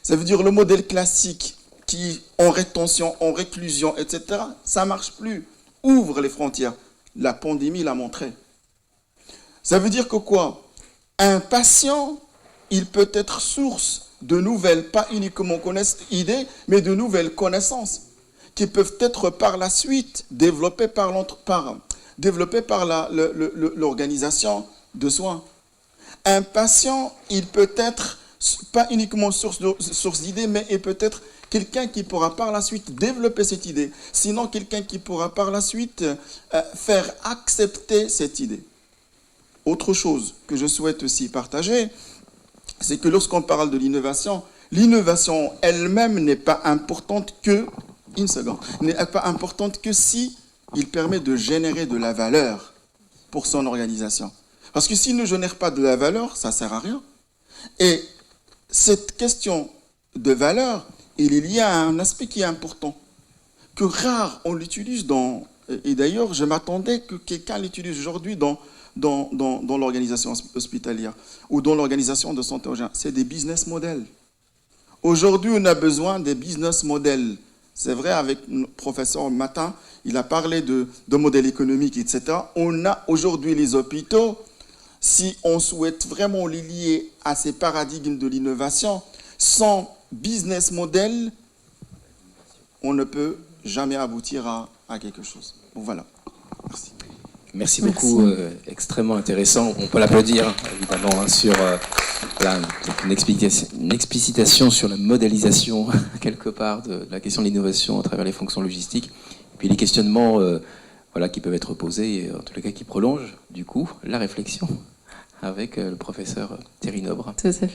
Ça veut dire le modèle classique qui, en rétention, en réclusion, etc., ça ne marche plus. Ouvre les frontières. La pandémie l'a montré. Ça veut dire que quoi? Un patient, il peut être source de nouvelles, pas uniquement idées, mais de nouvelles connaissances qui peuvent être par la suite développées par l'organisation de soins. Un patient, il peut être pas uniquement source d'idées, mais et peut-être quelqu'un qui pourra par la suite développer cette idée. Sinon, quelqu'un qui pourra par la suite faire accepter cette idée. Autre chose que je souhaite aussi partager, c'est que lorsqu'on parle de l'innovation elle-même n'est pas importante que, n'est pas importante que si il permet de générer de la valeur pour son organisation. Parce que s'il ne génère pas de la valeur, ça ne sert à rien. Et cette question de valeur, il y a un aspect qui est important, que rare on l'utilise dans... Et d'ailleurs, je m'attendais que quelqu'un l'utilise aujourd'hui dans l'organisation hospitalière ou dans l'organisation de santé. C'est des business models. Aujourd'hui, on a besoin des business models. C'est vrai, avec le professeur Matin, il a parlé de modèles économiques, etc. On a aujourd'hui les hôpitaux. Si on souhaite vraiment les lier à ces paradigmes de l'innovation, sans business model, on ne peut jamais aboutir à quelque chose. Bon, voilà. Merci. Merci beaucoup, extrêmement intéressant. On peut l'applaudir, évidemment, sur une explicitation sur la modélisation, quelque part, de la question de l'innovation à travers les fonctions logistiques. Et puis les questionnements qui peuvent être posés, et en tous les cas qui prolongent, du coup, la réflexion avec le professeur Thierry Nobre. Tout à fait.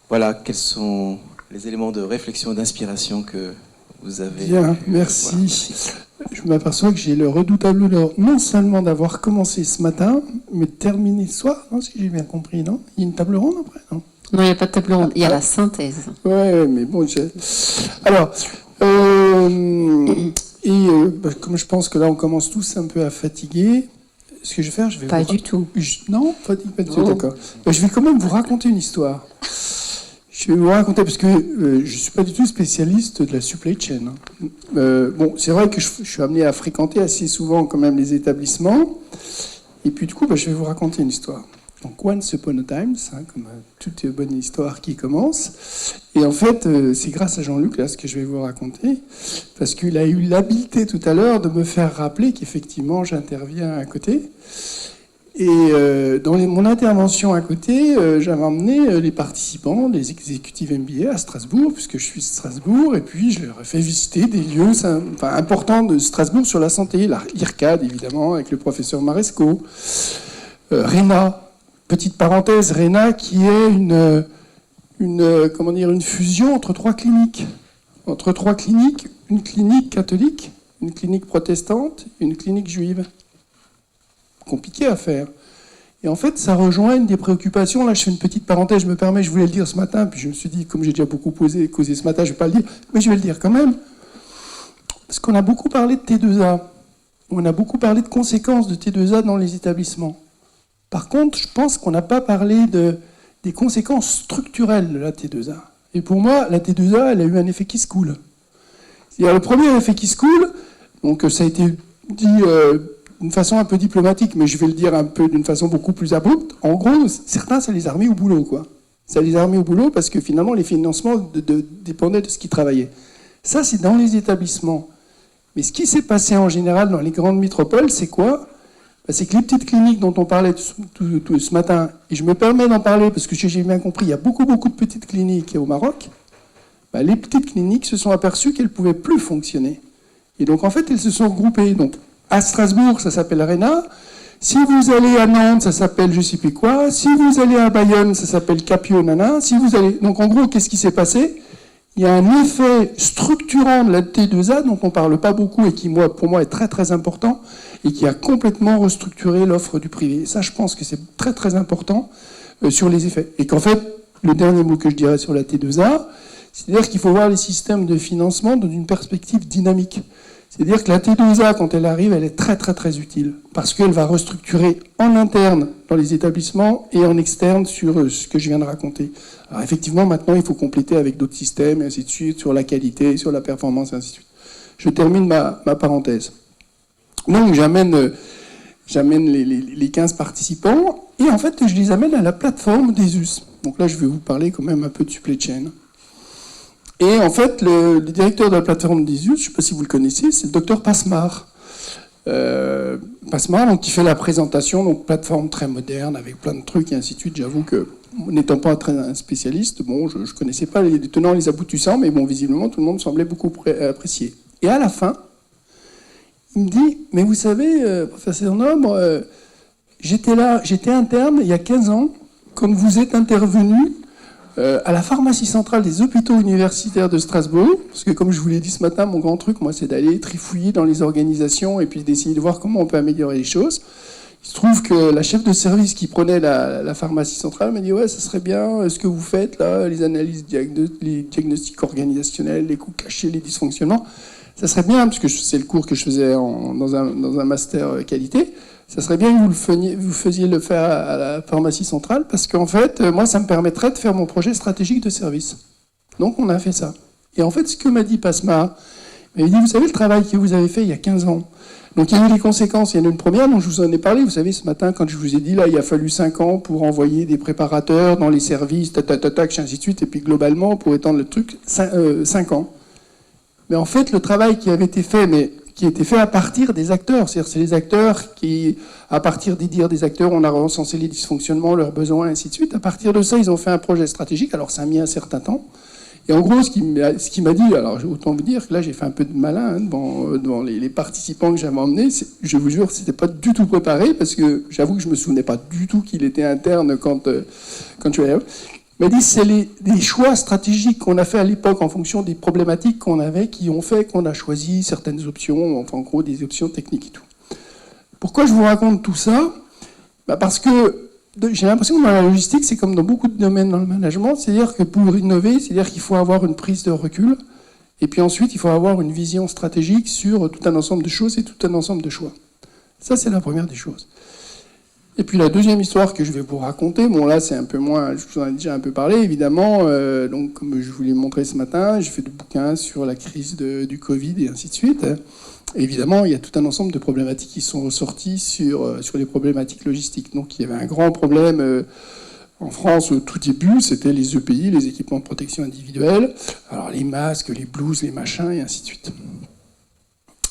Voilà, quels sont les éléments de réflexion et d'inspiration que vous avez... Bien, merci. Voilà, merci. Je m'aperçois que j'ai le redoutable honneur non seulement d'avoir commencé ce matin, mais de terminer ce soir, non, si j'ai bien compris, non? Il y a une table ronde après, non? Non, il n'y a pas de table ronde, il y a la synthèse. Ouais, mais bon, alors, comme je pense que là, on commence tous un peu à fatiguer, ce que je vais faire, je vais... Pas du tout. Non, pas du tout, d'accord. Je vais quand même vous raconter une histoire. Je vais vous raconter, parce que je ne suis pas du tout spécialiste de la supply chain. Bon, c'est vrai que je suis amené à fréquenter assez souvent quand même les établissements. Et puis du coup, je vais vous raconter une histoire. Donc, once upon a time, comme toute bonne histoire qui commence. Et en fait, c'est grâce à Jean-Luc, là, ce que je vais vous raconter, parce qu'il a eu l'habileté tout à l'heure de me faire rappeler qu'effectivement, j'interviens à côté. Et dans mon intervention à côté, j'avais emmené les participants, les exécutifs MBA à Strasbourg, puisque je suis de Strasbourg, et puis je leur ai fait visiter des lieux importants de Strasbourg sur la santé, l'IRCAD évidemment, avec le professeur Maresco, RENA, petite parenthèse, RENA qui est une fusion entre trois cliniques. Une clinique catholique, une clinique protestante, une clinique juive. Compliqué à faire. Et en fait, ça rejoint une des préoccupations. Là, je fais une petite parenthèse, je me permets, je voulais le dire ce matin, puis je me suis dit, comme j'ai déjà beaucoup causé ce matin, je ne vais pas le dire, mais je vais le dire quand même. Parce qu'on a beaucoup parlé de T2A. On a beaucoup parlé de conséquences de T2A dans les établissements. Par contre, je pense qu'on n'a pas parlé des conséquences structurelles de la T2A. Et pour moi, la T2A, elle a eu un effet qui se coule. C'est-à-dire, le premier effet qui se coule, donc ça a été dit... d'une façon un peu diplomatique, mais je vais le dire un peu d'une façon beaucoup plus abrupte. En gros, certains, ça les a remis au boulot, quoi. Ça les a remis au boulot parce que finalement, les financements dépendaient de ce qu'ils travaillaient. Ça, c'est dans les établissements. Mais ce qui s'est passé en général dans les grandes métropoles, c'est quoi? C'est que les petites cliniques dont on parlait tout ce matin, et je me permets d'en parler parce que j'ai bien compris, il y a beaucoup de petites cliniques au Maroc, les petites cliniques se sont aperçues qu'elles ne pouvaient plus fonctionner. Et donc, en fait, elles se sont regroupées. Donc, à Strasbourg, ça s'appelle RENA. Si vous allez à Nantes, ça s'appelle je ne sais plus quoi. Si vous allez à Bayonne, ça s'appelle Capio Nana. Si vous allez... Donc en gros, qu'est-ce qui s'est passé? Il y a un effet structurant de la T2A dont on ne parle pas beaucoup et qui, pour moi, est très très important et qui a complètement restructuré l'offre du privé. Et ça, je pense que c'est très très important sur les effets. Et qu'en fait, le dernier mot que je dirais sur la T2A, c'est-à-dire qu'il faut voir les systèmes de financement dans une perspective dynamique. C'est-à-dire que la T2A, quand elle arrive, elle est très très très utile, parce qu'elle va restructurer en interne dans les établissements et en externe sur ce que je viens de raconter. Alors effectivement, maintenant, il faut compléter avec d'autres systèmes, et ainsi de suite, sur la qualité, sur la performance, et ainsi de suite. Je termine ma parenthèse. Donc j'amène les 15 participants, et en fait, je les amène à la plateforme des US. Donc là, je vais vous parler quand même un peu de supply chain. Et en fait, le directeur de la plateforme des US, je ne sais pas si vous le connaissez, c'est le docteur Passemar. Pasma, donc qui fait la présentation, donc plateforme très moderne avec plein de trucs et ainsi de suite. J'avoue que n'étant pas un spécialiste, bon, je connaissais pas les tenants, les aboutissants, mais bon, visiblement tout le monde semblait beaucoup apprécier. Et à la fin, il me dit, mais vous savez, professeur Nombre, j'étais interne il y a 15 ans quand vous êtes intervenu à la pharmacie centrale des hôpitaux universitaires de Strasbourg, parce que comme je vous l'ai dit ce matin, mon grand truc, moi, c'est d'aller trifouiller dans les organisations et puis d'essayer de voir comment on peut améliorer les choses. Il se trouve que la chef de service qui prenait la pharmacie centrale m'a dit « Ouais, ça serait bien, ce que vous faites, là, les analyses, les diagnostics organisationnels, les coûts cachés, les dysfonctionnements, ça serait bien, parce que c'est le cours que je faisais dans un master qualité, ça serait bien que vous faisiez le faire à la pharmacie centrale, parce qu'en fait, moi, ça me permettrait de faire mon projet stratégique de service. » Donc, on a fait ça. Et en fait, ce que m'a dit Pasma, il m'a dit « Vous savez, le travail que vous avez fait il y a 15 ans, donc il y a eu des conséquences. Il y en a une première dont je vous en ai parlé. Vous savez, ce matin, quand je vous ai dit, là, il a fallu 5 ans pour envoyer des préparateurs dans les services, tac, ainsi de suite, et puis globalement, pour étendre le truc, 5 ans. Mais en fait, le travail qui avait été fait, mais qui était fait à partir des acteurs. C'est-à-dire, c'est les acteurs qui, à partir des dires des acteurs, on a recensé les dysfonctionnements, leurs besoins, ainsi de suite. À partir de ça, ils ont fait un projet stratégique. Alors, ça a mis un certain temps. Et en gros, ce qui m'a dit, alors autant vous dire que là j'ai fait un peu de malin devant les participants que j'avais emmenés, je vous jure, c'était pas du tout préparé, parce que j'avoue que je me souvenais pas du tout qu'il était interne quand je suis allé. Il m'a dit, c'est les choix stratégiques qu'on a fait à l'époque en fonction des problématiques qu'on avait, qui ont fait qu'on a choisi certaines options, enfin en gros des options techniques et tout. Pourquoi je vous raconte tout ça ? Parce que j'ai l'impression que dans la logistique, c'est comme dans beaucoup de domaines dans le management, c'est-à-dire que pour innover, c'est-à-dire qu'il faut avoir une prise de recul, et puis ensuite, il faut avoir une vision stratégique sur tout un ensemble de choses et tout un ensemble de choix. Ça, c'est la première des choses. Et puis la deuxième histoire que je vais vous raconter, bon là, c'est un peu moins, je vous en ai déjà un peu parlé, évidemment, donc comme je vous l'ai montré ce matin, j'ai fait des bouquins sur la crise du Covid et ainsi de suite. Évidemment, il y a tout un ensemble de problématiques qui sont ressorties sur les problématiques logistiques. Donc, il y avait un grand problème en France au tout début, c'était les EPI, les équipements de protection individuelle, alors les masques, les blouses, les machins, et ainsi de suite.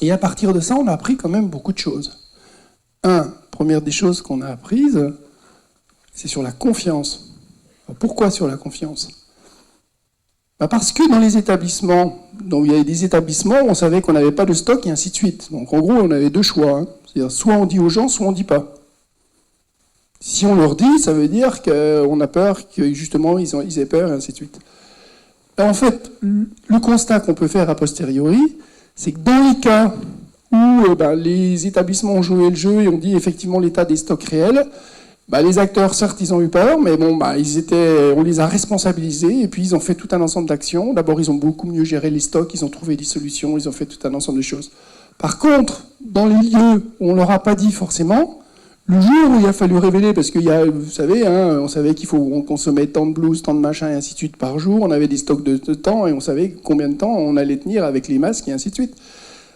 Et à partir de ça, on a appris quand même beaucoup de choses. Première des choses qu'on a apprises, c'est sur la confiance. Alors, pourquoi sur la confiance ? Parce que dans les établissements, donc il y avait des établissements où on savait qu'on n'avait pas de stock et ainsi de suite. Donc en gros, on avait deux choix. C'est-à-dire soit on dit aux gens, soit on ne dit pas. Si on leur dit, ça veut dire qu'on a peur que justement ils aient peur et ainsi de suite. Et en fait, le constat qu'on peut faire a posteriori, c'est que dans les cas où les établissements ont joué le jeu et ont dit effectivement l'état des stocks réels, les acteurs, certes, ils ont eu peur, mais bon, on les a responsabilisés et puis ils ont fait tout un ensemble d'actions. D'abord, ils ont beaucoup mieux géré les stocks, ils ont trouvé des solutions, ils ont fait tout un ensemble de choses. Par contre, dans les lieux où on ne leur a pas dit forcément, le jour où il a fallu révéler, parce que vous savez, on savait qu'il faut qu'on consommait tant de blouses, tant de machins et ainsi de suite par jour, on avait des stocks de temps et on savait combien de temps on allait tenir avec les masques et ainsi de suite.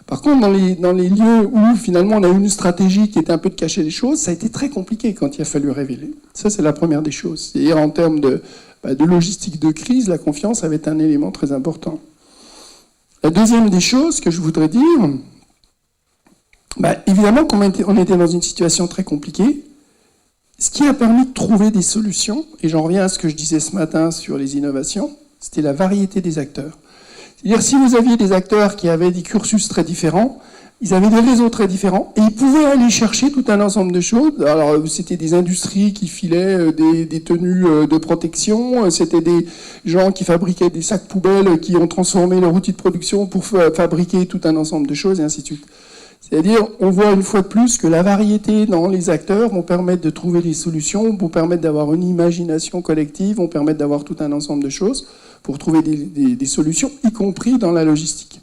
Par contre, dans les lieux où finalement on a eu une stratégie qui était un peu de cacher les choses, ça a été très compliqué quand il a fallu révéler. Ça, c'est la première des choses. C'est-à-dire en termes de logistique de crise, la confiance avait été un élément très important. La deuxième des choses que je voudrais dire, évidemment qu'on était dans une situation très compliquée, ce qui a permis de trouver des solutions, et j'en reviens à ce que je disais ce matin sur les innovations, c'était la variété des acteurs. C'est-à-dire, si vous aviez des acteurs qui avaient des cursus très différents, ils avaient des réseaux très différents, et ils pouvaient aller chercher tout un ensemble de choses. Alors, c'était des industries qui filaient des tenues de protection, c'était des gens qui fabriquaient des sacs poubelles, qui ont transformé leur outil de production pour fabriquer tout un ensemble de choses, et ainsi de suite. C'est-à-dire, on voit une fois de plus que la variété dans les acteurs vont permettre de trouver les solutions, vont permettre d'avoir une imagination collective, vont permettre d'avoir tout un ensemble de choses pour trouver des solutions, y compris dans la logistique.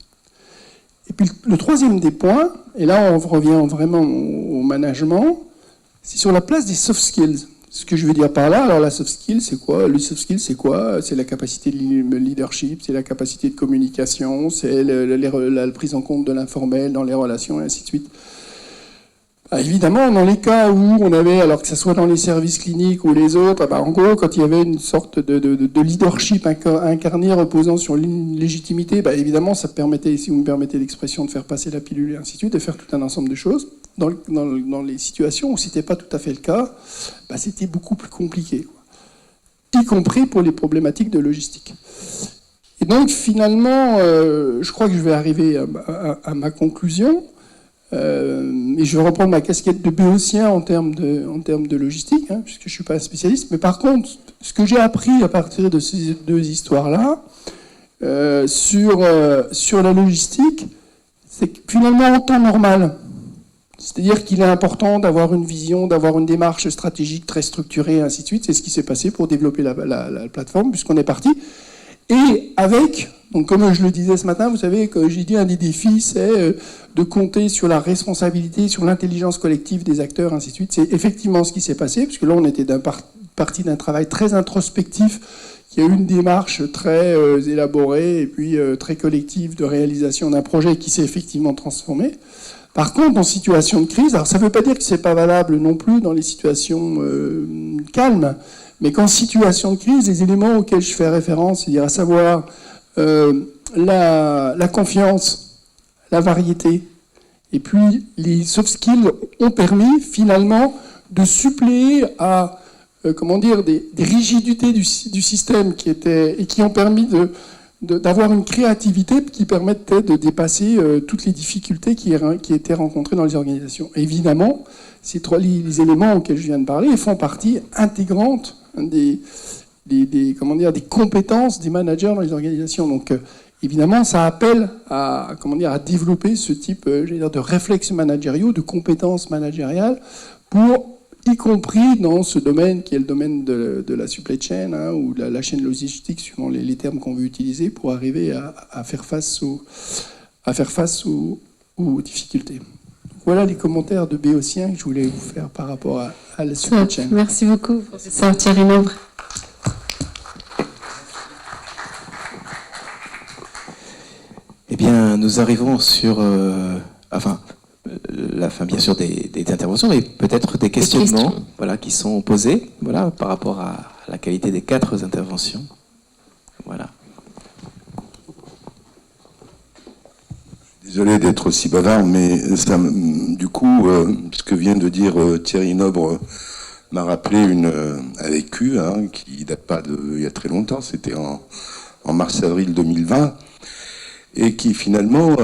Et puis le troisième des points, et là on revient vraiment au management, c'est sur la place des soft skills. Ce que je veux dire par là, alors la soft skill, c'est quoi ? Le soft skill, c'est quoi ? C'est la capacité de leadership, c'est la capacité de communication, c'est la prise en compte de l'informel dans les relations, et ainsi de suite. Évidemment, dans les cas où on avait, alors que ce soit dans les services cliniques ou les autres, en gros, quand il y avait une sorte de leadership incarné reposant sur une légitimité, évidemment, ça permettait, si vous me permettez l'expression, de faire passer la pilule et ainsi de suite, de faire tout un ensemble de choses. Dans les situations où ce n'était pas tout à fait le cas, c'était beaucoup plus compliqué, quoi. Y compris pour les problématiques de logistique. Et donc, finalement, je crois que je vais arriver à ma conclusion. Et je vais reprendre ma casquette de béotien en termes de logistique, puisque je ne suis pas un spécialiste. Mais par contre, ce que j'ai appris à partir de ces deux histoires-là, sur la logistique, c'est que finalement, en temps normal, c'est-à-dire qu'il est important d'avoir une vision, d'avoir une démarche stratégique très structurée, et ainsi de suite. C'est ce qui s'est passé pour développer la plateforme, puisqu'on est parti. Et avec, donc comme je le disais ce matin, vous savez que j'ai dit un des défis, c'est de compter sur la responsabilité, sur l'intelligence collective des acteurs, ainsi de suite. C'est effectivement ce qui s'est passé, puisque là on était parti d'un travail très introspectif, qui a eu une démarche très élaborée et puis très collective de réalisation d'un projet qui s'est effectivement transformé. Par contre, en situation de crise, alors ça ne veut pas dire que c'est pas valable non plus dans les situations calmes, mais qu'en situation de crise, les éléments auxquels je fais référence, c'est-à-dire à savoir la confiance, la variété, et puis les soft skills ont permis finalement de suppléer à des rigidités du système qui ont permis d'avoir une créativité qui permettait de toutes les difficultés qui étaient rencontrées dans les organisations. Et évidemment, les éléments auxquels je viens de parler font partie intégrante des compétences des managers dans les organisations. Donc, évidemment, ça appelle à développer ce type de réflexes managériaux, de compétences managériales, y compris dans ce domaine qui est le domaine de la supply chain, ou de la chaîne logistique, suivant les termes qu'on veut utiliser, pour arriver à faire face aux difficultés. Voilà les commentaires de béotien que je voulais vous faire par rapport à la supply chain. Merci beaucoup, professeur Thierry Nobre. Eh bien, nous arrivons sur la fin, bien sûr, des interventions, mais peut-être des questionnements qui sont posés par rapport à la qualité des 4 interventions. Voilà. Désolé d'être aussi bavard, mais du coup, ce que vient de dire Thierry Nobre m'a rappelé un vécu qui date pas il y a très longtemps, c'était en mars-avril 2020, et qui finalement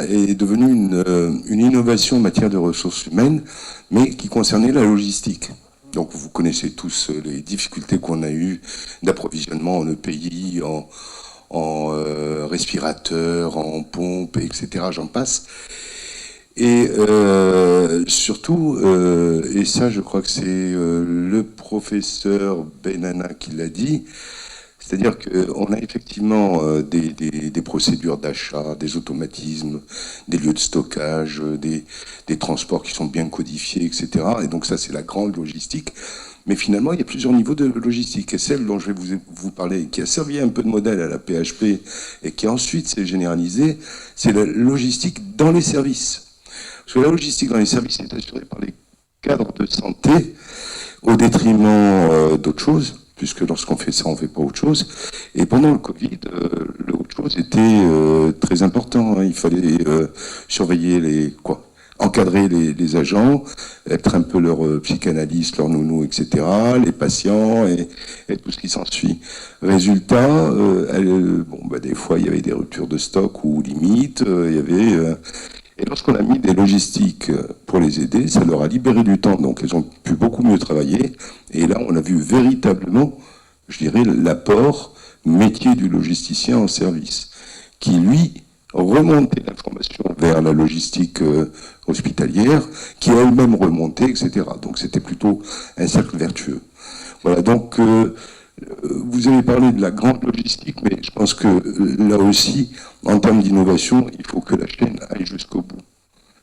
est devenu une innovation en matière de ressources humaines, mais qui concernait la logistique. Donc vous connaissez tous les difficultés qu'on a eues d'approvisionnement en EPI, en respirateurs, en pompes, etc. J'en passe. Et surtout, et ça je crois que c'est le professeur Benana qui l'a dit, c'est-à-dire qu'on a effectivement des procédures d'achat, des automatismes, des lieux de stockage, des transports qui sont bien codifiés, etc. Et donc ça, c'est la grande logistique. Mais finalement, il y a plusieurs niveaux de logistique. Et celle dont je vais vous parler, qui a servi un peu de modèle à la PHP et qui ensuite s'est généralisée, c'est la logistique dans les services. Parce que la logistique dans les services est assurée par les cadres de santé au détriment d'autres choses, puisque lorsqu'on fait ça, on ne fait pas autre chose. Et pendant le Covid, l'autre chose était très important. Il fallait surveiller encadrer les agents, être un peu leur psychanalyste, leur nounou, etc., les patients et tout ce qui s'ensuit. Résultat, des fois, il y avait des ruptures de stock ou limites, et lorsqu'on a mis des logistiques pour les aider, ça leur a libéré du temps, donc elles ont pu beaucoup mieux travailler. Et là, on a vu véritablement, je dirais, l'apport métier du logisticien en service, qui, lui, remontait l'information vers la logistique hospitalière, qui a elle-même remonté, etc. Donc c'était plutôt un cercle vertueux. Voilà, donc vous avez parlé de la grande logistique, mais je pense que là aussi, en termes d'innovation, il faut que la chaîne aille jusqu'au bout,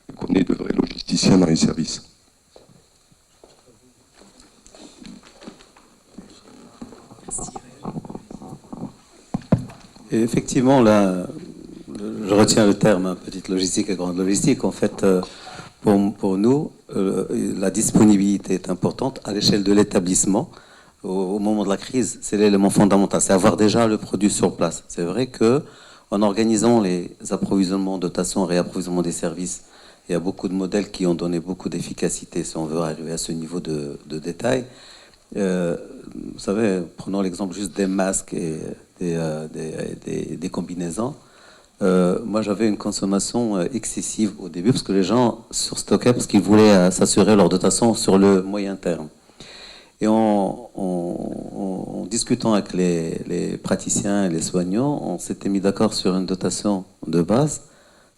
et qu'on ait de vrais logisticiens dans les services. Et effectivement, là, je retiens le terme petite logistique et grande logistique. En fait, pour nous, la disponibilité est importante à l'échelle de l'établissement. Au moment de la crise, c'est l'élément fondamental, c'est avoir déjà le produit sur place. C'est vrai que en organisant les approvisionnements, dotations, réapprovisionnement des services, il y a beaucoup de modèles qui ont donné beaucoup d'efficacité, si on veut arriver à ce niveau de détail. Vous savez, prenons l'exemple juste des masques et des combinaisons. Moi, j'avais une consommation excessive au début parce que les gens surstockaient parce qu'ils voulaient s'assurer leur dotation sur le moyen terme. Et en discutant avec les praticiens et les soignants, on s'était mis d'accord sur une dotation de base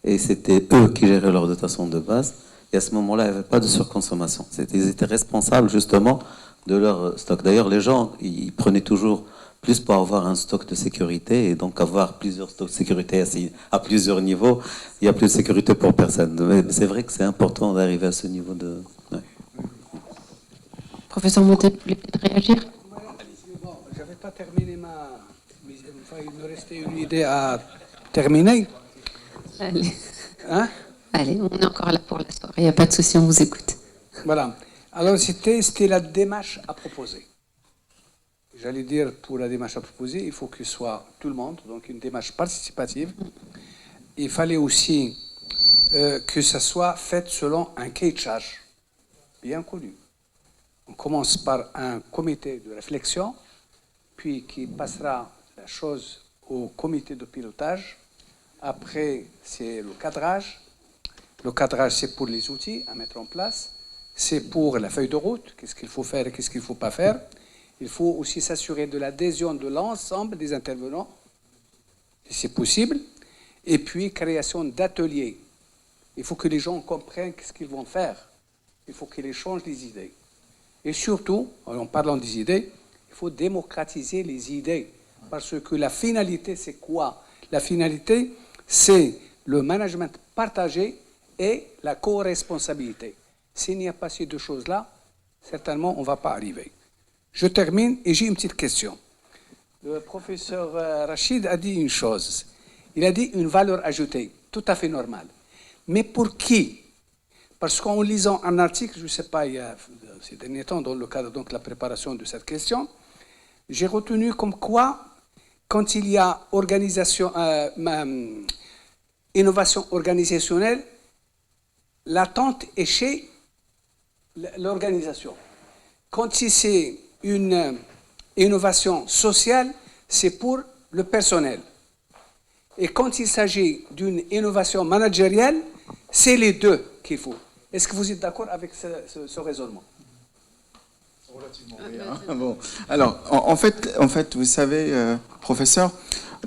et c'était eux qui géraient leur dotation de base. Et à ce moment-là, il n'y avait pas de surconsommation. Ils étaient responsables justement de leur stock. D'ailleurs, les gens, ils prenaient toujours plus pour avoir un stock de sécurité et donc avoir plusieurs stocks de sécurité à plusieurs niveaux. Il n'y a plus de sécurité pour personne. Mais c'est vrai que c'est important d'arriver à ce niveau de... Ouais. Professeur Montet, vous voulez peut-être réagir? Bon, je n'avais pas terminé Enfin, il me restait une idée à terminer. Allez. Hein? Allez, on est encore là pour la soirée, il n'y a pas de souci, on vous écoute. Voilà. Alors, c'était la démarche à proposer. J'allais dire, pour la démarche à proposer, il faut que ce soit tout le monde, donc une démarche participative. Il fallait aussi que ça soit fait selon un cahier de charge bien connu. On commence par un comité de réflexion, puis qui passera la chose au comité de pilotage. Après, c'est le cadrage. Le cadrage, c'est pour les outils à mettre en place. C'est pour la feuille de route, qu'est-ce qu'il faut faire et qu'est-ce qu'il ne faut pas faire. Il faut aussi s'assurer de l'adhésion de l'ensemble des intervenants, si c'est possible. Et puis, création d'ateliers. Il faut que les gens comprennent ce qu'ils vont faire. Il faut qu'ils échangent les idées. Et surtout, en parlant des idées, il faut démocratiser les idées. Parce que la finalité, c'est quoi? La finalité, c'est le management partagé et la co-responsabilité. S'il n'y a pas ces deux choses-là, certainement, on ne va pas arriver. Je termine et j'ai une petite question. Le professeur Rachid a dit une chose. Il a dit une valeur ajoutée, tout à fait normale. Mais pour qui? Parce qu'en lisant un article, je ne sais pas, il y a ces derniers temps, dans le cadre de la préparation de cette question, j'ai retenu comme quoi, quand il y a innovation organisationnelle, l'attente est chez l'organisation. Quand c'est une innovation sociale, c'est pour le personnel. Et quand il s'agit d'une innovation managériale, c'est les deux qu'il faut. Est-ce que vous êtes d'accord avec ce raisonnement? Relativement bien. Bon. Alors, en fait, vous savez, professeur,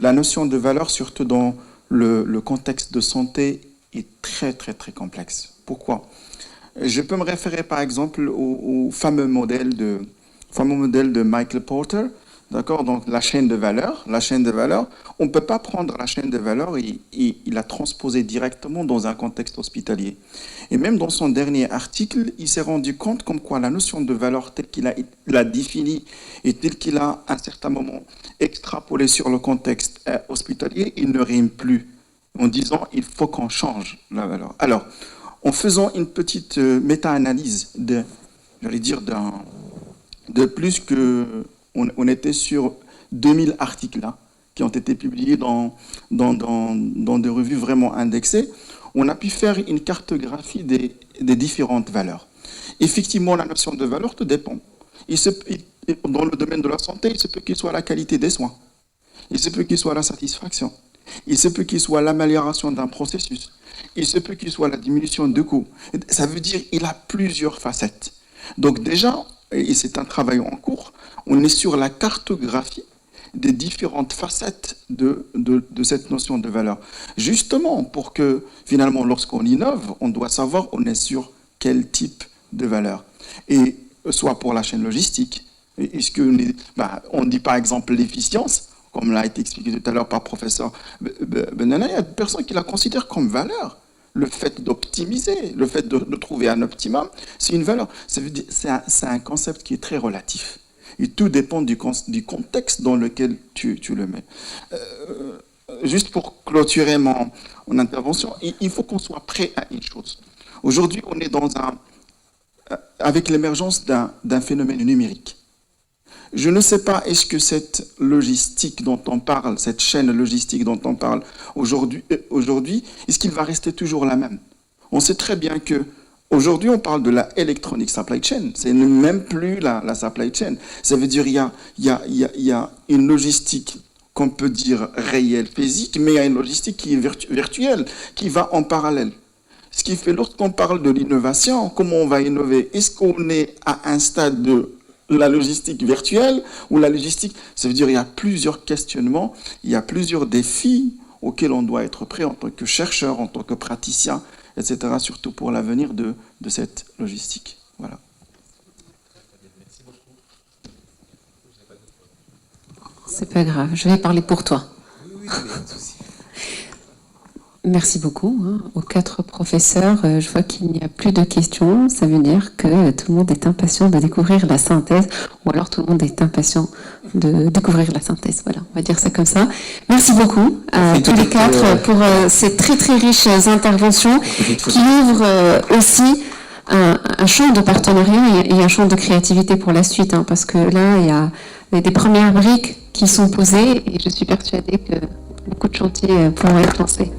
la notion de valeur, surtout dans le contexte de santé, est très, très, très complexe. Pourquoi? Je peux me référer, par exemple, au fameux modèle de Michael Porter, d'accord? Donc, la chaîne de valeur. La chaîne de valeur, on ne peut pas prendre la chaîne de valeur et la transposer directement dans un contexte hospitalier. Et même dans son dernier article, il s'est rendu compte comme quoi la notion de valeur telle qu'il a définie et telle qu'il a à un certain moment extrapolé sur le contexte hospitalier, il ne rime plus en disant il faut qu'on change la valeur. Alors, en faisant une petite méta-analyse de plus que on était sur 2000 articles là, qui ont été publiés dans des revues vraiment indexées, on a pu faire une cartographie des différentes valeurs. Effectivement, la notion de valeur, tout dépend. Dans le domaine de la santé, il se peut qu'il soit la qualité des soins. Il se peut qu'il soit la satisfaction. Il se peut qu'il soit l'amélioration d'un processus. Il se peut qu'il soit la diminution de coûts. Ça veut dire qu'il a plusieurs facettes. Donc déjà, et c'est un travail en cours, on est sur la cartographie des différentes facettes de cette notion de valeur. Justement, pour que finalement, lorsqu'on innove, on doit savoir on est sur quel type de valeur. Et soit pour la chaîne logistique, on dit par exemple l'efficience, comme l'a été expliqué tout à l'heure par le professeur Benana, il y a des personnes qui la considèrent comme valeur. Le fait d'optimiser, le fait de trouver un optimum, c'est une valeur. Ça veut dire, c'est un concept qui est très relatif. Et tout dépend du contexte dans lequel tu le mets. juste pour clôturer mon intervention, il faut qu'on soit prêt à une chose. Aujourd'hui, on est avec l'émergence d'un phénomène numérique. Je ne sais pas, est-ce que cette logistique dont on parle, cette chaîne logistique dont on parle aujourd'hui, est-ce qu'il va rester toujours la même? On sait très bien que aujourd'hui, on parle de la electronic supply chain. C'est même plus la supply chain. Ça veut dire il y a une logistique qu'on peut dire réelle, physique, mais il y a une logistique qui est virtuelle, qui va en parallèle. Ce qui fait, lorsqu'on parle de l'innovation, comment on va innover? Est-ce qu'on est à un stade de la logistique virtuelle ou la logistique? Ça veut dire qu'il y a plusieurs questionnements, il y a plusieurs défis auxquels on doit être prêt en tant que chercheur, en tant que praticien, etc., surtout pour l'avenir de cette logistique. Voilà. C'est pas grave, je vais parler pour toi. Merci beaucoup aux 4 professeurs. Je vois qu'il n'y a plus de questions. Ça veut dire que tout le monde est impatient de découvrir la synthèse, ou alors tout le monde est impatient de découvrir la synthèse. Voilà, on va dire ça comme ça. Merci beaucoup à tous les 4 pour ces très très riches interventions qui ouvrent aussi un champ de partenariat et un champ de créativité pour la suite, parce que là, il y a des premières briques qui sont posées et je suis persuadée que beaucoup de chantiers pourront être lancés.